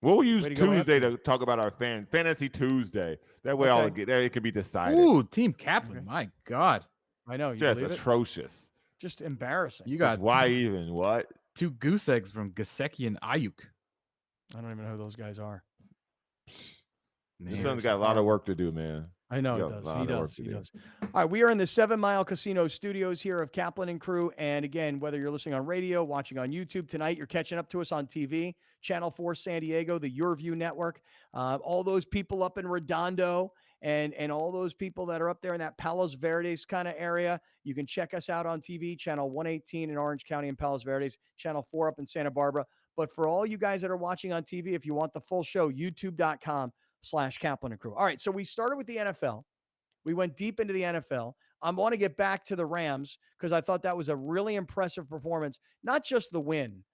We'll use Way to go, Tuesday Anthony. to talk about our fantasy Tuesday. That way, all Okay. it can be decided. Ooh, Team Kaplan. Okay. My God. I know. You Just believe it? atrocious. Just embarrassing. You Just got why even? What? 2 goose eggs from Gasecki and Ayuk. I don't even know who those guys are. Your son's got a lot of work to do, man. I know You he got a does. lot He of work does. to He do. does. All right, we are in the 7 Mile Casino Studios here of Kaplan and crew. And again, whether you're listening on radio, watching on YouTube tonight, you're catching up to us on TV, Channel 4 San Diego, the YourView Network, all those people up in Redondo and all those people that are up there in that Palos Verdes kind of area. You can check us out on TV, Channel 118 in Orange County and Palos Verdes, Channel 4 up in Santa Barbara. But for all you guys that are watching on TV, if you want the full show, youtube.com/Kaplan and crew. All right, so we started with the NFL. We went deep into the NFL. I want to get back to the Rams because I thought that was a really impressive performance. Not just the win,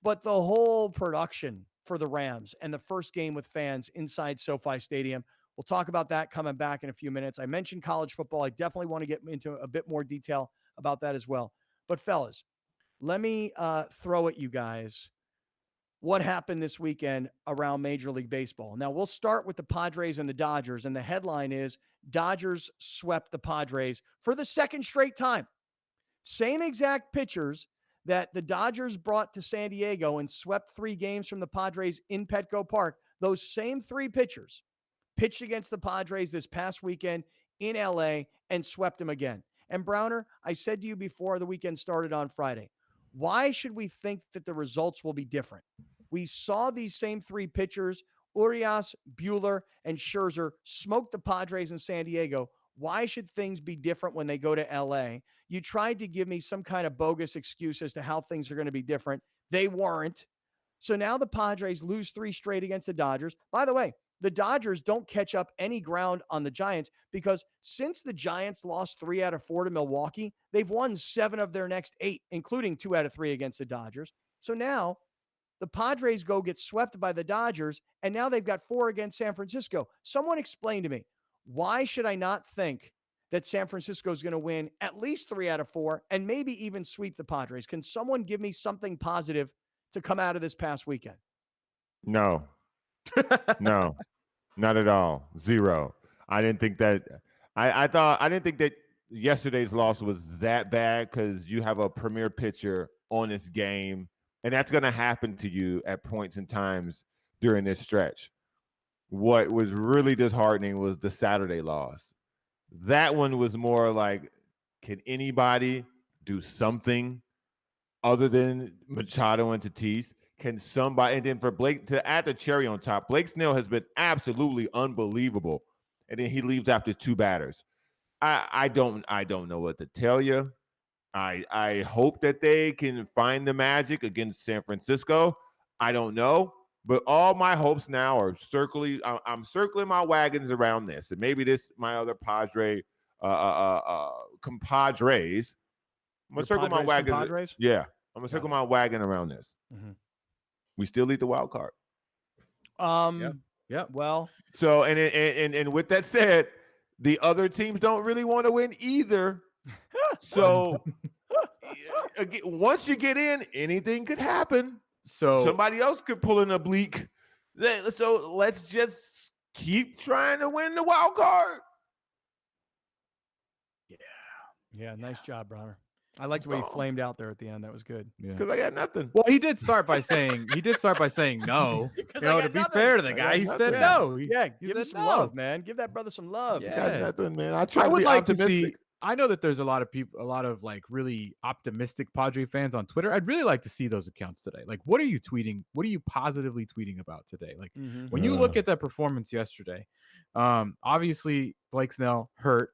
but the whole production for the Rams and the first game with fans inside SoFi Stadium. We'll talk about that coming back in a few minutes. I mentioned college football. I definitely want to get into a bit more detail about that as well. But fellas, let me throw at you guys what happened this weekend around Major League Baseball. Now, we'll start with the Padres and the Dodgers, and the headline is Dodgers swept the Padres for the second straight time. Same exact pitchers that the Dodgers brought to San Diego and swept 3 games from the Padres in Petco Park. Those same 3 pitchers pitched against the Padres this past weekend in LA and swept them again. And Browner, I said to you before the weekend started on Friday, why should we think that the results will be different? We saw these same 3 pitchers, Urias, Buehler, and Scherzer, smoke the Padres in San Diego. Why should things be different when they go to LA? You tried to give me some kind of bogus excuse as to how things are going to be different. They weren't. So now the Padres lose 3 straight against the Dodgers. By the way, the Dodgers don't catch up any ground on the Giants because since the Giants lost 3 out of 4 to Milwaukee, they've won 7 of their next 8, including 2 out of 3 against the Dodgers. So now the Padres go get swept by the Dodgers, and now they've got 4 against San Francisco. Someone explain to me, why should I not think that San Francisco is going to win at least 3 out of 4 and maybe even sweep the Padres? Can someone give me something positive to come out of this past weekend? No. No, not at all. 0. I didn't think that. I didn't think that yesterday's loss was that bad because you have a premier pitcher on this game, and that's going to happen to you at points and times during this stretch. What was really disheartening was the Saturday loss. That one was more like, can anybody do something other than Machado and Tatis? Can somebody, and then for Blake to add the cherry on top, Blake Snell has been absolutely unbelievable. And then he leaves after 2 batters. I don't know what to tell you. I hope that they can find the magic against San Francisco. I don't know. But all my hopes now are I'm circling my wagons around this. And maybe my other compadres. I'm gonna circle my wagons. Compadres? Yeah. I'm gonna circle my wagon around this. Mm-hmm. We still lead the wild card. Yeah. Well, so and with that said, the other teams don't really want to win either. So again, once you get in, anything could happen. So somebody else could pull an oblique. So let's just keep trying to win the wild card. Yeah, nice job, Bronner. I liked the way you flamed out there at the end. That was good. Yeah. Because I got nothing. Well, he did start by saying no. You know, to be fair to the guy, he said no. Yeah, give him some love, man. Give that brother some love. I got nothing, man. I I would be like optimistic. to see. I know that there's a lot of people, a lot of like really optimistic Padre fans on Twitter. I'd really like to see those accounts today. Like, what are you tweeting? What are you positively tweeting about today? Like, when you look at that performance yesterday, obviously Blake Snell hurt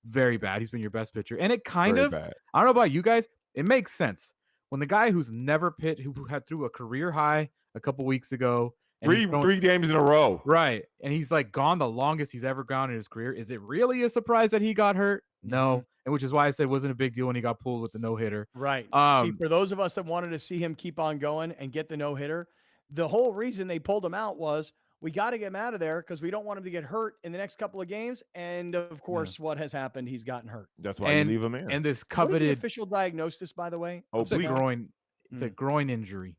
very bad. He's been your best pitcher, and it kind Very of. bad. I don't know about you guys. It makes sense when the guy who's never pitched, who had threw a career high a couple weeks ago. And Three games in a row. Right. And he's like gone the longest he's ever gone in his career. Is it really a surprise that he got hurt? No. And which is why I said it wasn't a big deal when he got pulled with the no-hitter. Right. See, for those of us that wanted to see him keep on going and get the no-hitter, the whole reason they pulled him out was we got to get him out of there because we don't want him to get hurt in the next couple of games. And of course, what has happened? He's gotten hurt. That's why you leave him in. And this What is the coveted official diagnosis, by the way? it's a groin. It's a groin injury.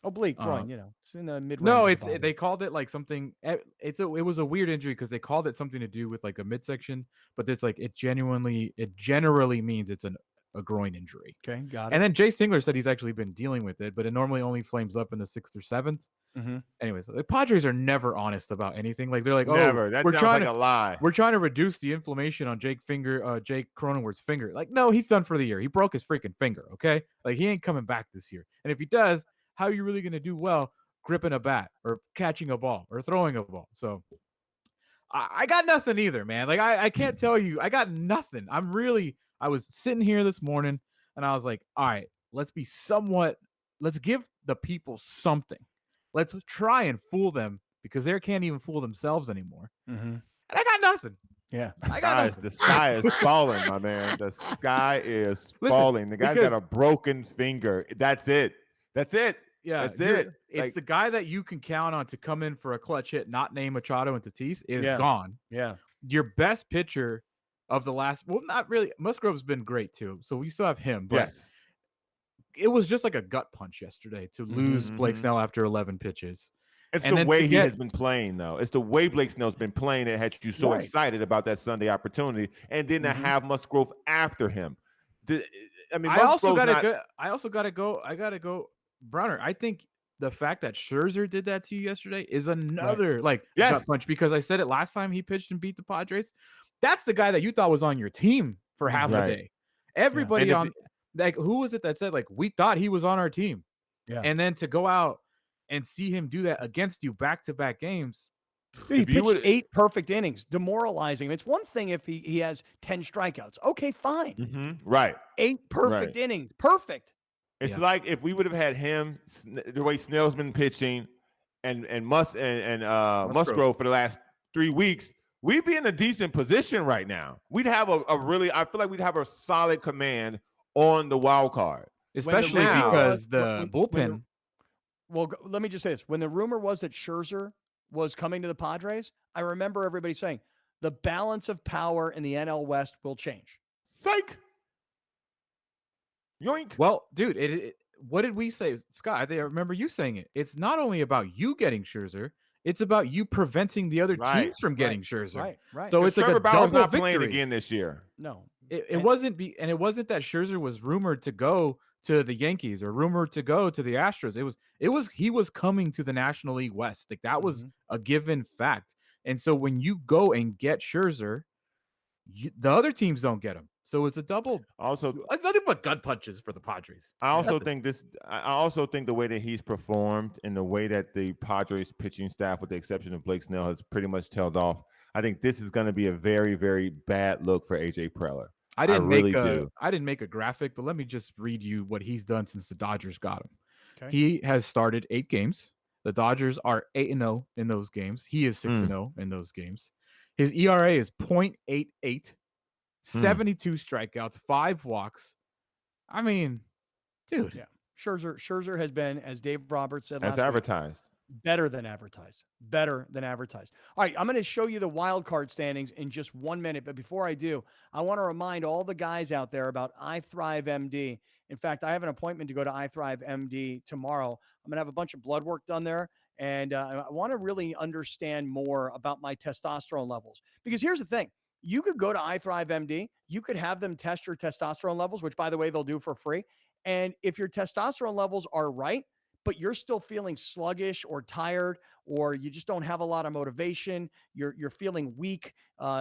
Oblique groin, you know, it's in the mid. No, they called it like something. It was a weird injury because they called it something to do with like a midsection, but it's like it generally means it's a groin injury. Okay, got it. And then Jay Singler said he's actually been dealing with it, but it normally only flames up in the 6th or 7th. Anyways, the Padres are never honest about anything. Like they're like, Never. That sounds like a lie. We're trying to reduce the inflammation on Jake Cronenworth's finger. Like, no, he's done for the year. He broke his freaking finger. Okay, like he ain't coming back this year. And if he does, how are you really going to do well gripping a bat or catching a ball or throwing a ball? So I got nothing either, man. Like I can't tell you. I got nothing. I was sitting here this morning and I was like, all right, let's give the people something. Let's try and fool them because they can't even fool themselves anymore. And I got nothing. Yeah. The sky is falling, my man. The sky is falling. The guy's got a broken finger. That's it. Yeah, that's it. It's the guy that you can count on to come in for a clutch hit, not name Machado and Tatis, is gone. Yeah. Your best pitcher of the last, well, not really. Musgrove's been great too, so we still have him. But it was just like a gut punch yesterday to lose Blake Snell after 11 pitches. It's the way he has been playing, though. It's the way Blake Snell's been playing that had you so excited about that Sunday opportunity, and then to have Musgrove after him. I also gotta go. Browner, I think the fact that Scherzer did that to you yesterday is another gut punch because I said it last time he pitched and beat the Padres. That's the guy that you thought was on your team for half a day. Everybody who was it that said like we thought he was on our team? Yeah. And then to go out and see him do that against you back-to-back games, Dude, he If you pitched would, 8 perfect innings, demoralizing him. It's one thing if he has 10 strikeouts. Okay, fine. right, 8 perfect right. innings. Perfect. It's Yeah. like if we would have had him the way Snell's been pitching, and Musgrove for the last 3 weeks, we'd be in a decent position right now. We'd have a really, I feel like we'd have a solid command on the wild card. Especially now- because the bullpen. Well, let me just say this. When the rumor was that Scherzer was coming to the Padres, I remember everybody saying the balance of power in the NL West will change. Psych. Yoink. Well, dude, what did we say, Scott? I remember you saying it. It's not only about you getting Scherzer, it's about you preventing the other Right, teams from getting Scherzer. Right. So it's like Trevor a Bauer's double not victory. playing again this year. No. It wasn't that Scherzer was rumored to go to the Yankees or rumored to go to the Astros. He was coming to the National League West. Like that was a given fact. And so when you go and get Scherzer, the other teams don't get him. So it's a double. Also, it's nothing but gut punches for the Padres. I also think the way that he's performed and the way that the Padres pitching staff, with the exception of Blake Snell, has pretty much tailed off. I think this is going to be a very, very bad look for AJ Preller. I didn't do. I didn't make a graphic, but let me just read you what he's done since the Dodgers got him. Okay. He has started 8 games. The Dodgers are 8-0 in those games. He is 6-0 in those games. His ERA is 0.88, 72 strikeouts, 5 walks. I mean, dude. Yeah. Scherzer has been, as Dave Roberts said As last week, advertised. better than advertised. Better than advertised. All right, I'm going to show you the wild card standings in just 1 minute. But before I do, I want to remind all the guys out there about iThrive MD. In fact, I have an appointment to go to iThrive MD tomorrow. I'm going to have a bunch of blood work done there. And I want to really understand more about my testosterone levels. Because here's the thing. You could go to iThrive MD. You could have them test your testosterone levels, which, by the way, they'll do for free. And if your testosterone levels are right, but you're still feeling sluggish or tired, or you just don't have a lot of motivation, you're feeling weak,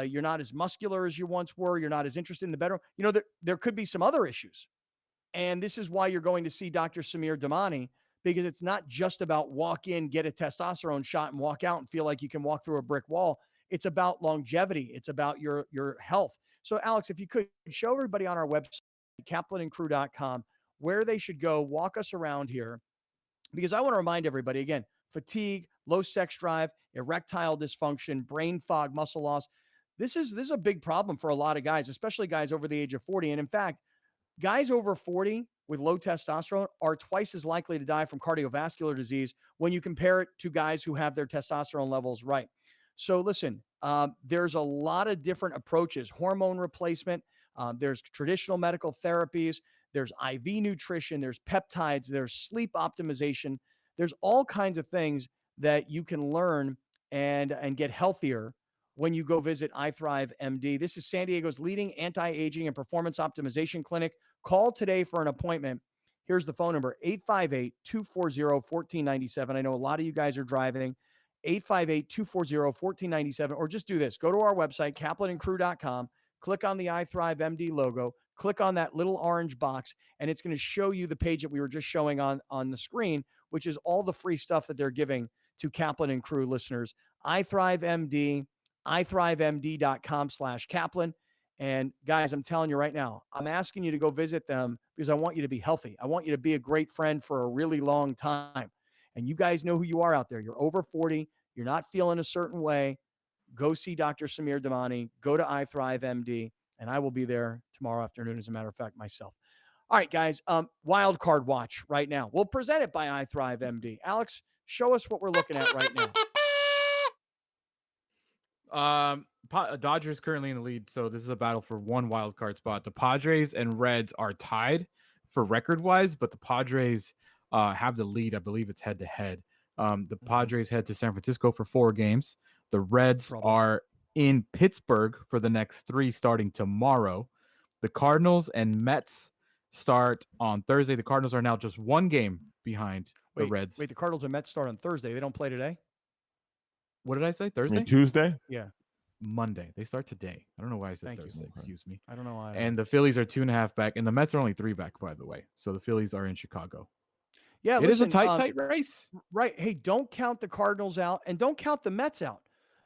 you're not as muscular as you once were, you're not as interested in the bedroom, there could be some other issues. And this is why you're going to see Dr. Samir Damani, because it's not just about walk in, get a testosterone shot, and walk out and feel like you can walk through a brick wall. It's about longevity. It's about your health. So, Alex, if you could show everybody on our website, kaplanandcrew.com, where they should go, walk us around here. Because I want to remind everybody, again, fatigue, low sex drive, erectile dysfunction, brain fog, muscle loss. This is a big problem for a lot of guys, especially guys over the age of 40. And in fact, guys over 40 with low testosterone are twice as likely to die from cardiovascular disease when you compare it to guys who have their testosterone levels right. So listen, there's a lot of different approaches, hormone replacement. There's traditional medical therapies. There's IV nutrition, there's peptides, there's sleep optimization. There's all kinds of things that you can learn and get healthier when you go visit iThrive MD. This is San Diego's leading anti-aging and performance optimization clinic. Call today for an appointment. Here's the phone number, 858-240-1497. I know a lot of you guys are driving. 858-240-1497. Or just do this. Go to our website, kaplanandcrew.com. Click on the iThrive MD logo. Click on that little orange box, and it's going to show you the page that we were just showing on the screen, which is all the free stuff that they're giving to Kaplan and Crew listeners. iThrive MD, ithrivemd.com/Kaplan. And guys, I'm telling you right now, I'm asking you to go visit them because I want you to be healthy. I want you to be a great friend for a really long time. And you guys know who you are out there. You're over 40. You're not feeling a certain way. Go see Dr. Samir Damani. Go to iThrive MD. And I will be there tomorrow afternoon, as a matter of fact, myself. All right, guys, wild card watch right now. We'll present it by iThrive MD. Alex, show us what we're looking at right now. Dodgers currently in the lead, so this is a battle for one wild card spot. The Padres and Reds are tied for record-wise, but the Padres have the lead. I believe it's head-to-head. The Padres head to San Francisco for 4 games. The Reds are in Pittsburgh for the next 3, starting tomorrow. The Cardinals and Mets start on Thursday. The Cardinals are now just 1 game behind the Reds. Wait, the Cardinals and Mets start on Thursday. They don't play today? What did I say? Thursday? Tuesday? Yeah. Monday. They start today. I don't know why I said Thursday. Excuse me. I don't know why. And the Phillies are 2.5 back, and the Mets are only 3 back, by the way. So the Phillies are in Chicago. Yeah, it is a tight race. Right. Hey, don't count the Cardinals out and don't count the Mets out.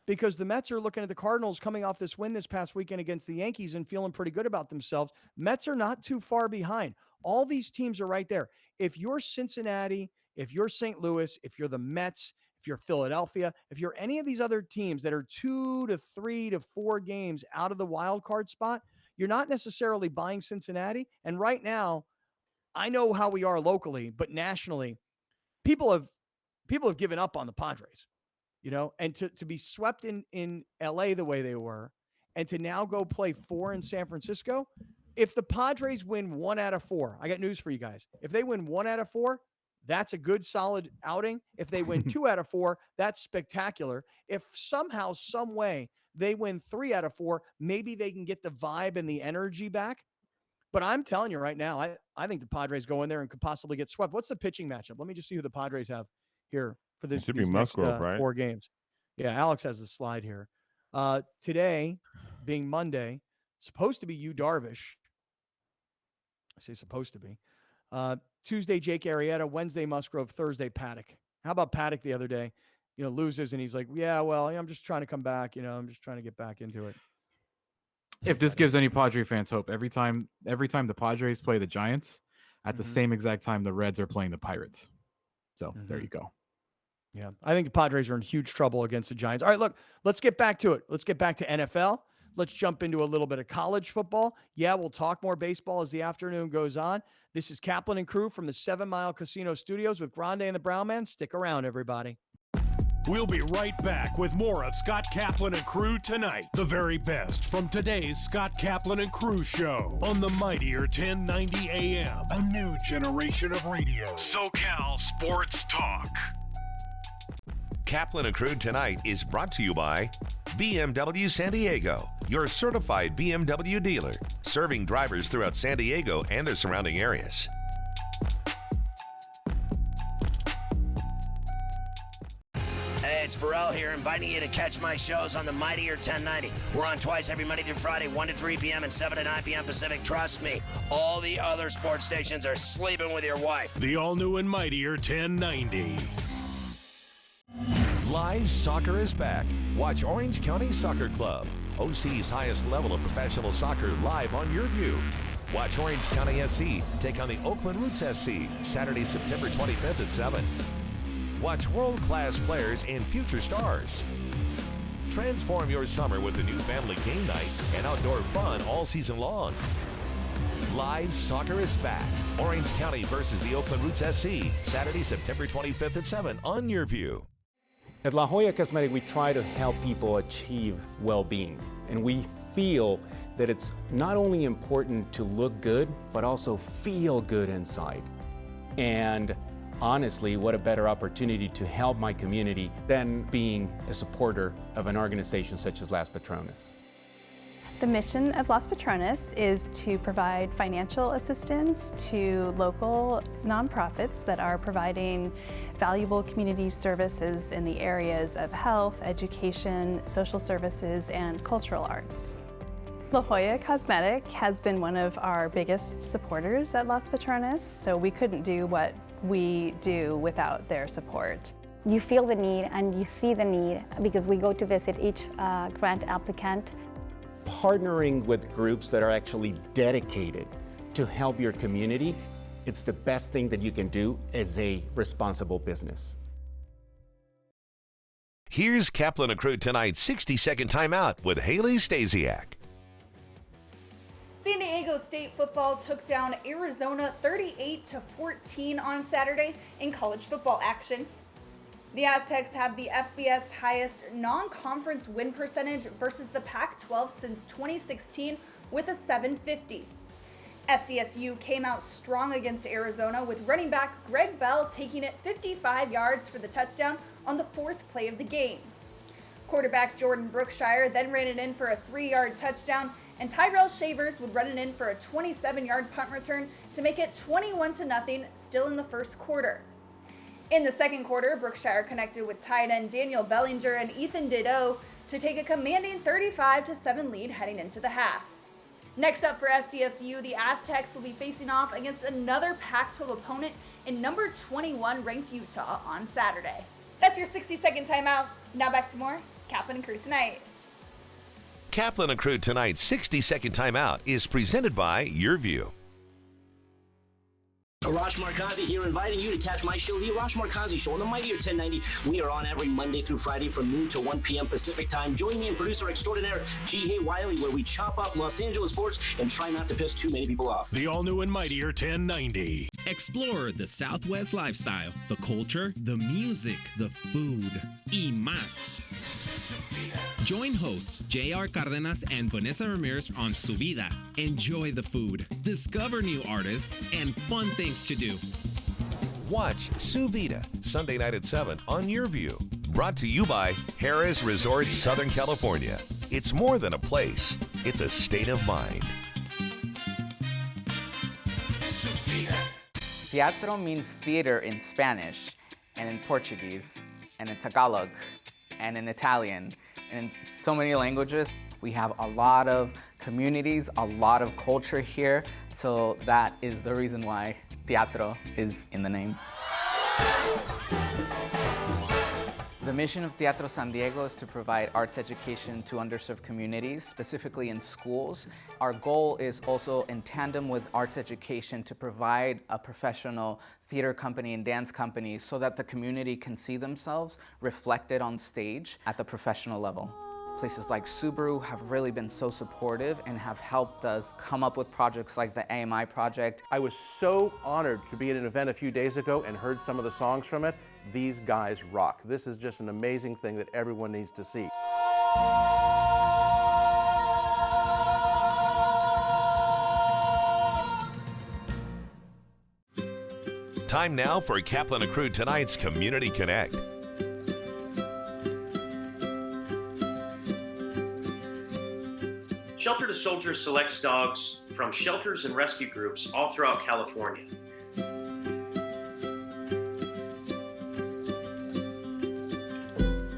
because the Mets are looking at the Cardinals coming off this win this past weekend against the Yankees and feeling pretty good about themselves. Mets are not too far behind. All these teams are right there. If you're Cincinnati, if you're St. Louis, if you're the Mets, if you're Philadelphia, if you're any of these other teams that are 2 to 3 to 4 games out of the wild card spot, you're not necessarily buying Cincinnati. And right now, I know how we are locally, but nationally, people have given up on the Padres, and to be swept in LA the way they were, and to now go play 4 in San Francisco. If the Padres win 1 out of 4, I got news for you guys. If they win 1 out of 4, that's a good solid outing. If they win 2 out of 4, that's spectacular. If somehow, some way they win 3 out of 4, maybe they can get the vibe and the energy back. But I'm telling you right now, I think the Padres go in there and could possibly get swept. What's the pitching matchup? Let me just see who the Padres have here for these next Musgrove, right? 4 games. Yeah, Alex has the slide here. Today, being Monday, supposed to be Yu Darvish. I say supposed to be. Tuesday, Jake Arrieta. Wednesday, Musgrove. Thursday, Paddock. How about Paddock the other day? Loses, and he's like, yeah, well, I'm just trying to come back. I'm just trying to get back into it. If this gives any Padre fans hope, every time the Padres play the Giants, at the same exact time the Reds are playing the Pirates. So there you go. Yeah, I think the Padres are in huge trouble against the Giants. All right, look, let's get back to it. Let's get back to NFL. Let's jump into a little bit of college football. Yeah, we'll talk more baseball as the afternoon goes on. This is Kaplan and crew from the 7 Mile Casino Studios with Grande and the Brown Man. Stick around, everybody. We'll be right back with more of Scott Kaplan and crew tonight. The very best from today's Scott Kaplan and crew show on the mightier 1090 AM. A new generation of radio. SoCal Sports Talk. Kaplan and Crew tonight is brought to you by BMW San Diego, your certified BMW dealer, serving drivers throughout San Diego and the surrounding areas. Hey, it's Pharrell here, inviting you to catch my shows on the Mightier 1090. We're on twice every Monday through Friday, 1 to 3 p.m. and 7 to 9 p.m. Pacific. Trust me, all the other sports stations are sleeping with your wife. The all-new and mightier 1090. Live soccer is back. Watch Orange County Soccer Club, OC's highest level of professional soccer, live on your view. Watch Orange County SC take on the Oakland Roots SC, Saturday, September 25th at 7. Watch world-class players and future stars. Transform your summer with the new family game night and outdoor fun all season long. Live soccer is back. Orange County versus the Oakland Roots SC, Saturday, September 25th at 7 on your view. At La Jolla Cosmetic, we try to help people achieve well-being, and we feel that it's not only important to look good, but also feel good inside. And honestly, what a better opportunity to help my community than being a supporter of an organization such as Las Patronas. The mission of Las Patronas is to provide financial assistance to local nonprofits that are providing valuable community services in the areas of health, education, social services, and cultural arts. La Jolla Cosmetic has been one of our biggest supporters at Las Patronas, so we couldn't do what we do without their support. You feel the need and you see the need because we go to visit each grant applicant. Partnering with groups that are actually dedicated to help your community, it's the best thing that you can do as a responsible business. Here's Kaplan and Crew tonight's 60-second timeout with Haley Stasiak. San Diego State football took down Arizona 38-14 on Saturday in college football action. The Aztecs have the FBS highest non-conference win percentage versus the Pac-12 since 2016 with a 750. SDSU came out strong against Arizona with running back Greg Bell taking it 55 yards for the touchdown on the 4th play of the game. Quarterback Jordan Brookshire then ran it in for a 3-yard touchdown, and Tyrell Shavers would run it in for a 27-yard punt return to make it 21-0 still in the first quarter. In the second quarter, Brookshire connected with tight end Daniel Bellinger and Ethan Dideau to take a commanding 35-7 lead heading into the half. Next up for SDSU, the Aztecs will be facing off against another Pac-12 opponent in number 21 ranked Utah on Saturday. That's your 60-second timeout. Now back to more Kaplan and Crew Tonight. Kaplan and Crew Tonight's 60-second timeout is presented by Your View. Arash Markazi here, inviting you to catch my show, The Arash Markazi Show, on the Mightier 1090. We are on every Monday through Friday from noon to 1 p.m. Pacific time. Join me and producer extraordinaire G. Wiley, where we chop up Los Angeles sports and try not to piss too many people off. The all-new and Mightier 1090. Explore the Southwest lifestyle, the culture, the music, the food, y más. Join hosts J.R. Cardenas and Vanessa Ramirez on Su Vida. Enjoy the food, discover new artists, and fun things to do. Watch Su Vida, Sunday night at 7 on Your View. Brought to you by Harrah's Resorts, Southern California. It's more than a place, it's a state of mind. Teatro means theater in Spanish, and in Portuguese, and in Tagalog, and in Italian, and in so many languages. We have a lot of communities, a lot of culture here, so that is the reason why teatro is in the name. The mission of Teatro San Diego is to provide arts education to underserved communities, specifically in schools. Our goal is also in tandem with arts education to provide a professional theater company and dance company so that the community can see themselves reflected on stage at the professional level. Places like Subaru have really been so supportive and have helped us come up with projects like the AMI project. I was so honored to be at an event a few days ago and heard some of the songs from it. These guys rock. This is just an amazing thing that everyone needs to see. Time now for Kaplan and Crew Tonight's Community Connect. Shelter to Soldiers selects dogs from shelters and rescue groups all throughout California.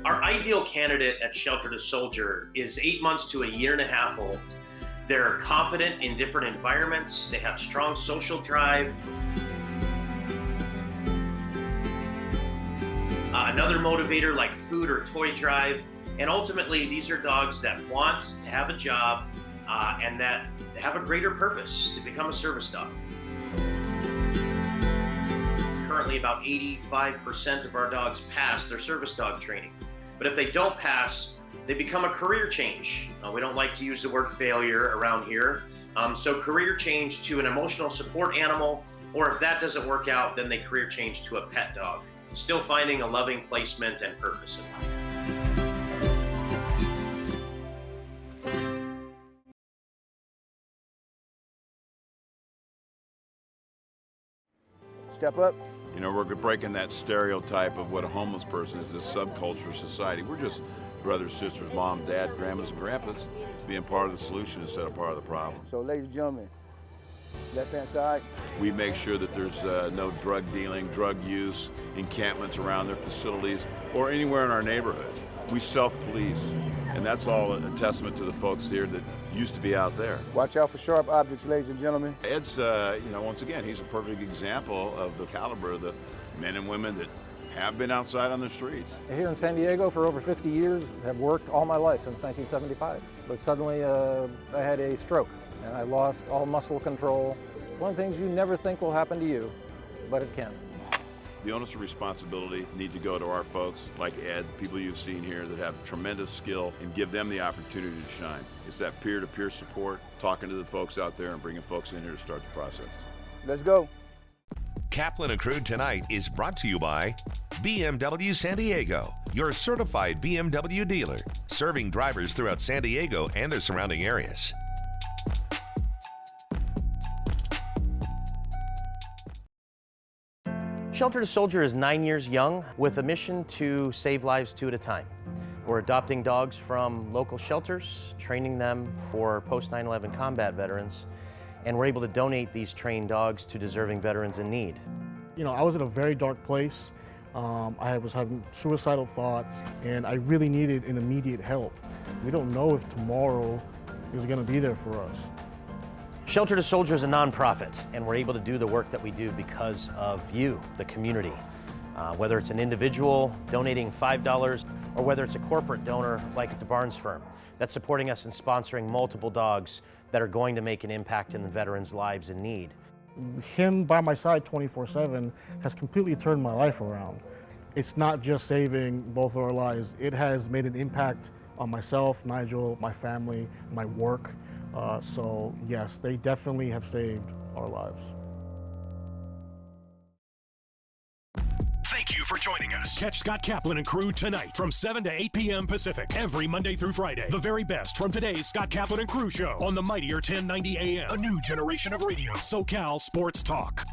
Our ideal candidate at Shelter to Soldier is 8 months to a year and a half old. They're confident in different environments. They have strong social drive. Another motivator like food or toy drive. And ultimately, these are dogs that want to have a job and that have a greater purpose to become a service dog. Currently, about 85% of our dogs pass their service dog training. But if they don't pass, they become a career change. We don't like to use the word failure around here. So career change to an emotional support animal, or if that doesn't work out, then they career change to a pet dog. Still finding a loving placement and purpose in life. Step up. You know, we're breaking that stereotype of what a homeless person is, this subculture society. We're just brothers, sisters, mom, dad, grandmas, and grandpas, being part of the solution instead of part of the problem. So, ladies and gentlemen, left-hand side. We make sure that there's no drug dealing, drug use, encampments around their facilities, or anywhere in our neighborhood. We self-police, and that's all a testament to the folks here that used to be out there. Watch out for sharp objects, ladies and gentlemen. Ed's, once again, he's a perfect example of the caliber of the men and women that have been outside on the streets. Here in San Diego for over 50 years, have worked all my life since 1975. But suddenly I had a stroke and I lost all muscle control. One of the things you never think will happen to you, but it can. The onus of responsibility need to go to our folks like Ed, people you've seen here that have tremendous skill, and give them the opportunity to shine. It's that peer-to-peer support, talking to the folks out there and bringing folks in here to start the process. Let's go. Kaplan and Crew Tonight is brought to you by BMW San Diego, your certified BMW dealer, serving drivers throughout San Diego and the surrounding areas. Shelter to Soldier is 9 years young with a mission to save lives 2 at a time. We're adopting dogs from local shelters, training them for post 9/11 combat veterans, and we're able to donate these trained dogs to deserving veterans in need. You know, I was in a very dark place. I was having suicidal thoughts, and I really needed an immediate help. We don't know if tomorrow is going to be there for us. Shelter to Soldier is a nonprofit, and we're able to do the work that we do because of you, the community. Whether it's an individual donating $5 or whether it's a corporate donor like the Barnes firm that's supporting us in sponsoring multiple dogs that are going to make an impact in the veterans' lives in need. Him by my side 24/7 has completely turned my life around. It's not just saving both of our lives, it has made an impact on myself, Nigel, my family, my work. So yes, they definitely have saved our lives. Thank you for joining us. Catch Scott Kaplan and crew tonight from 7 to 8 p.m. Pacific every Monday through Friday. The very best from today's Scott Kaplan and crew show on the mightier 1090 AM. A new generation of radio, SoCal Sports Talk.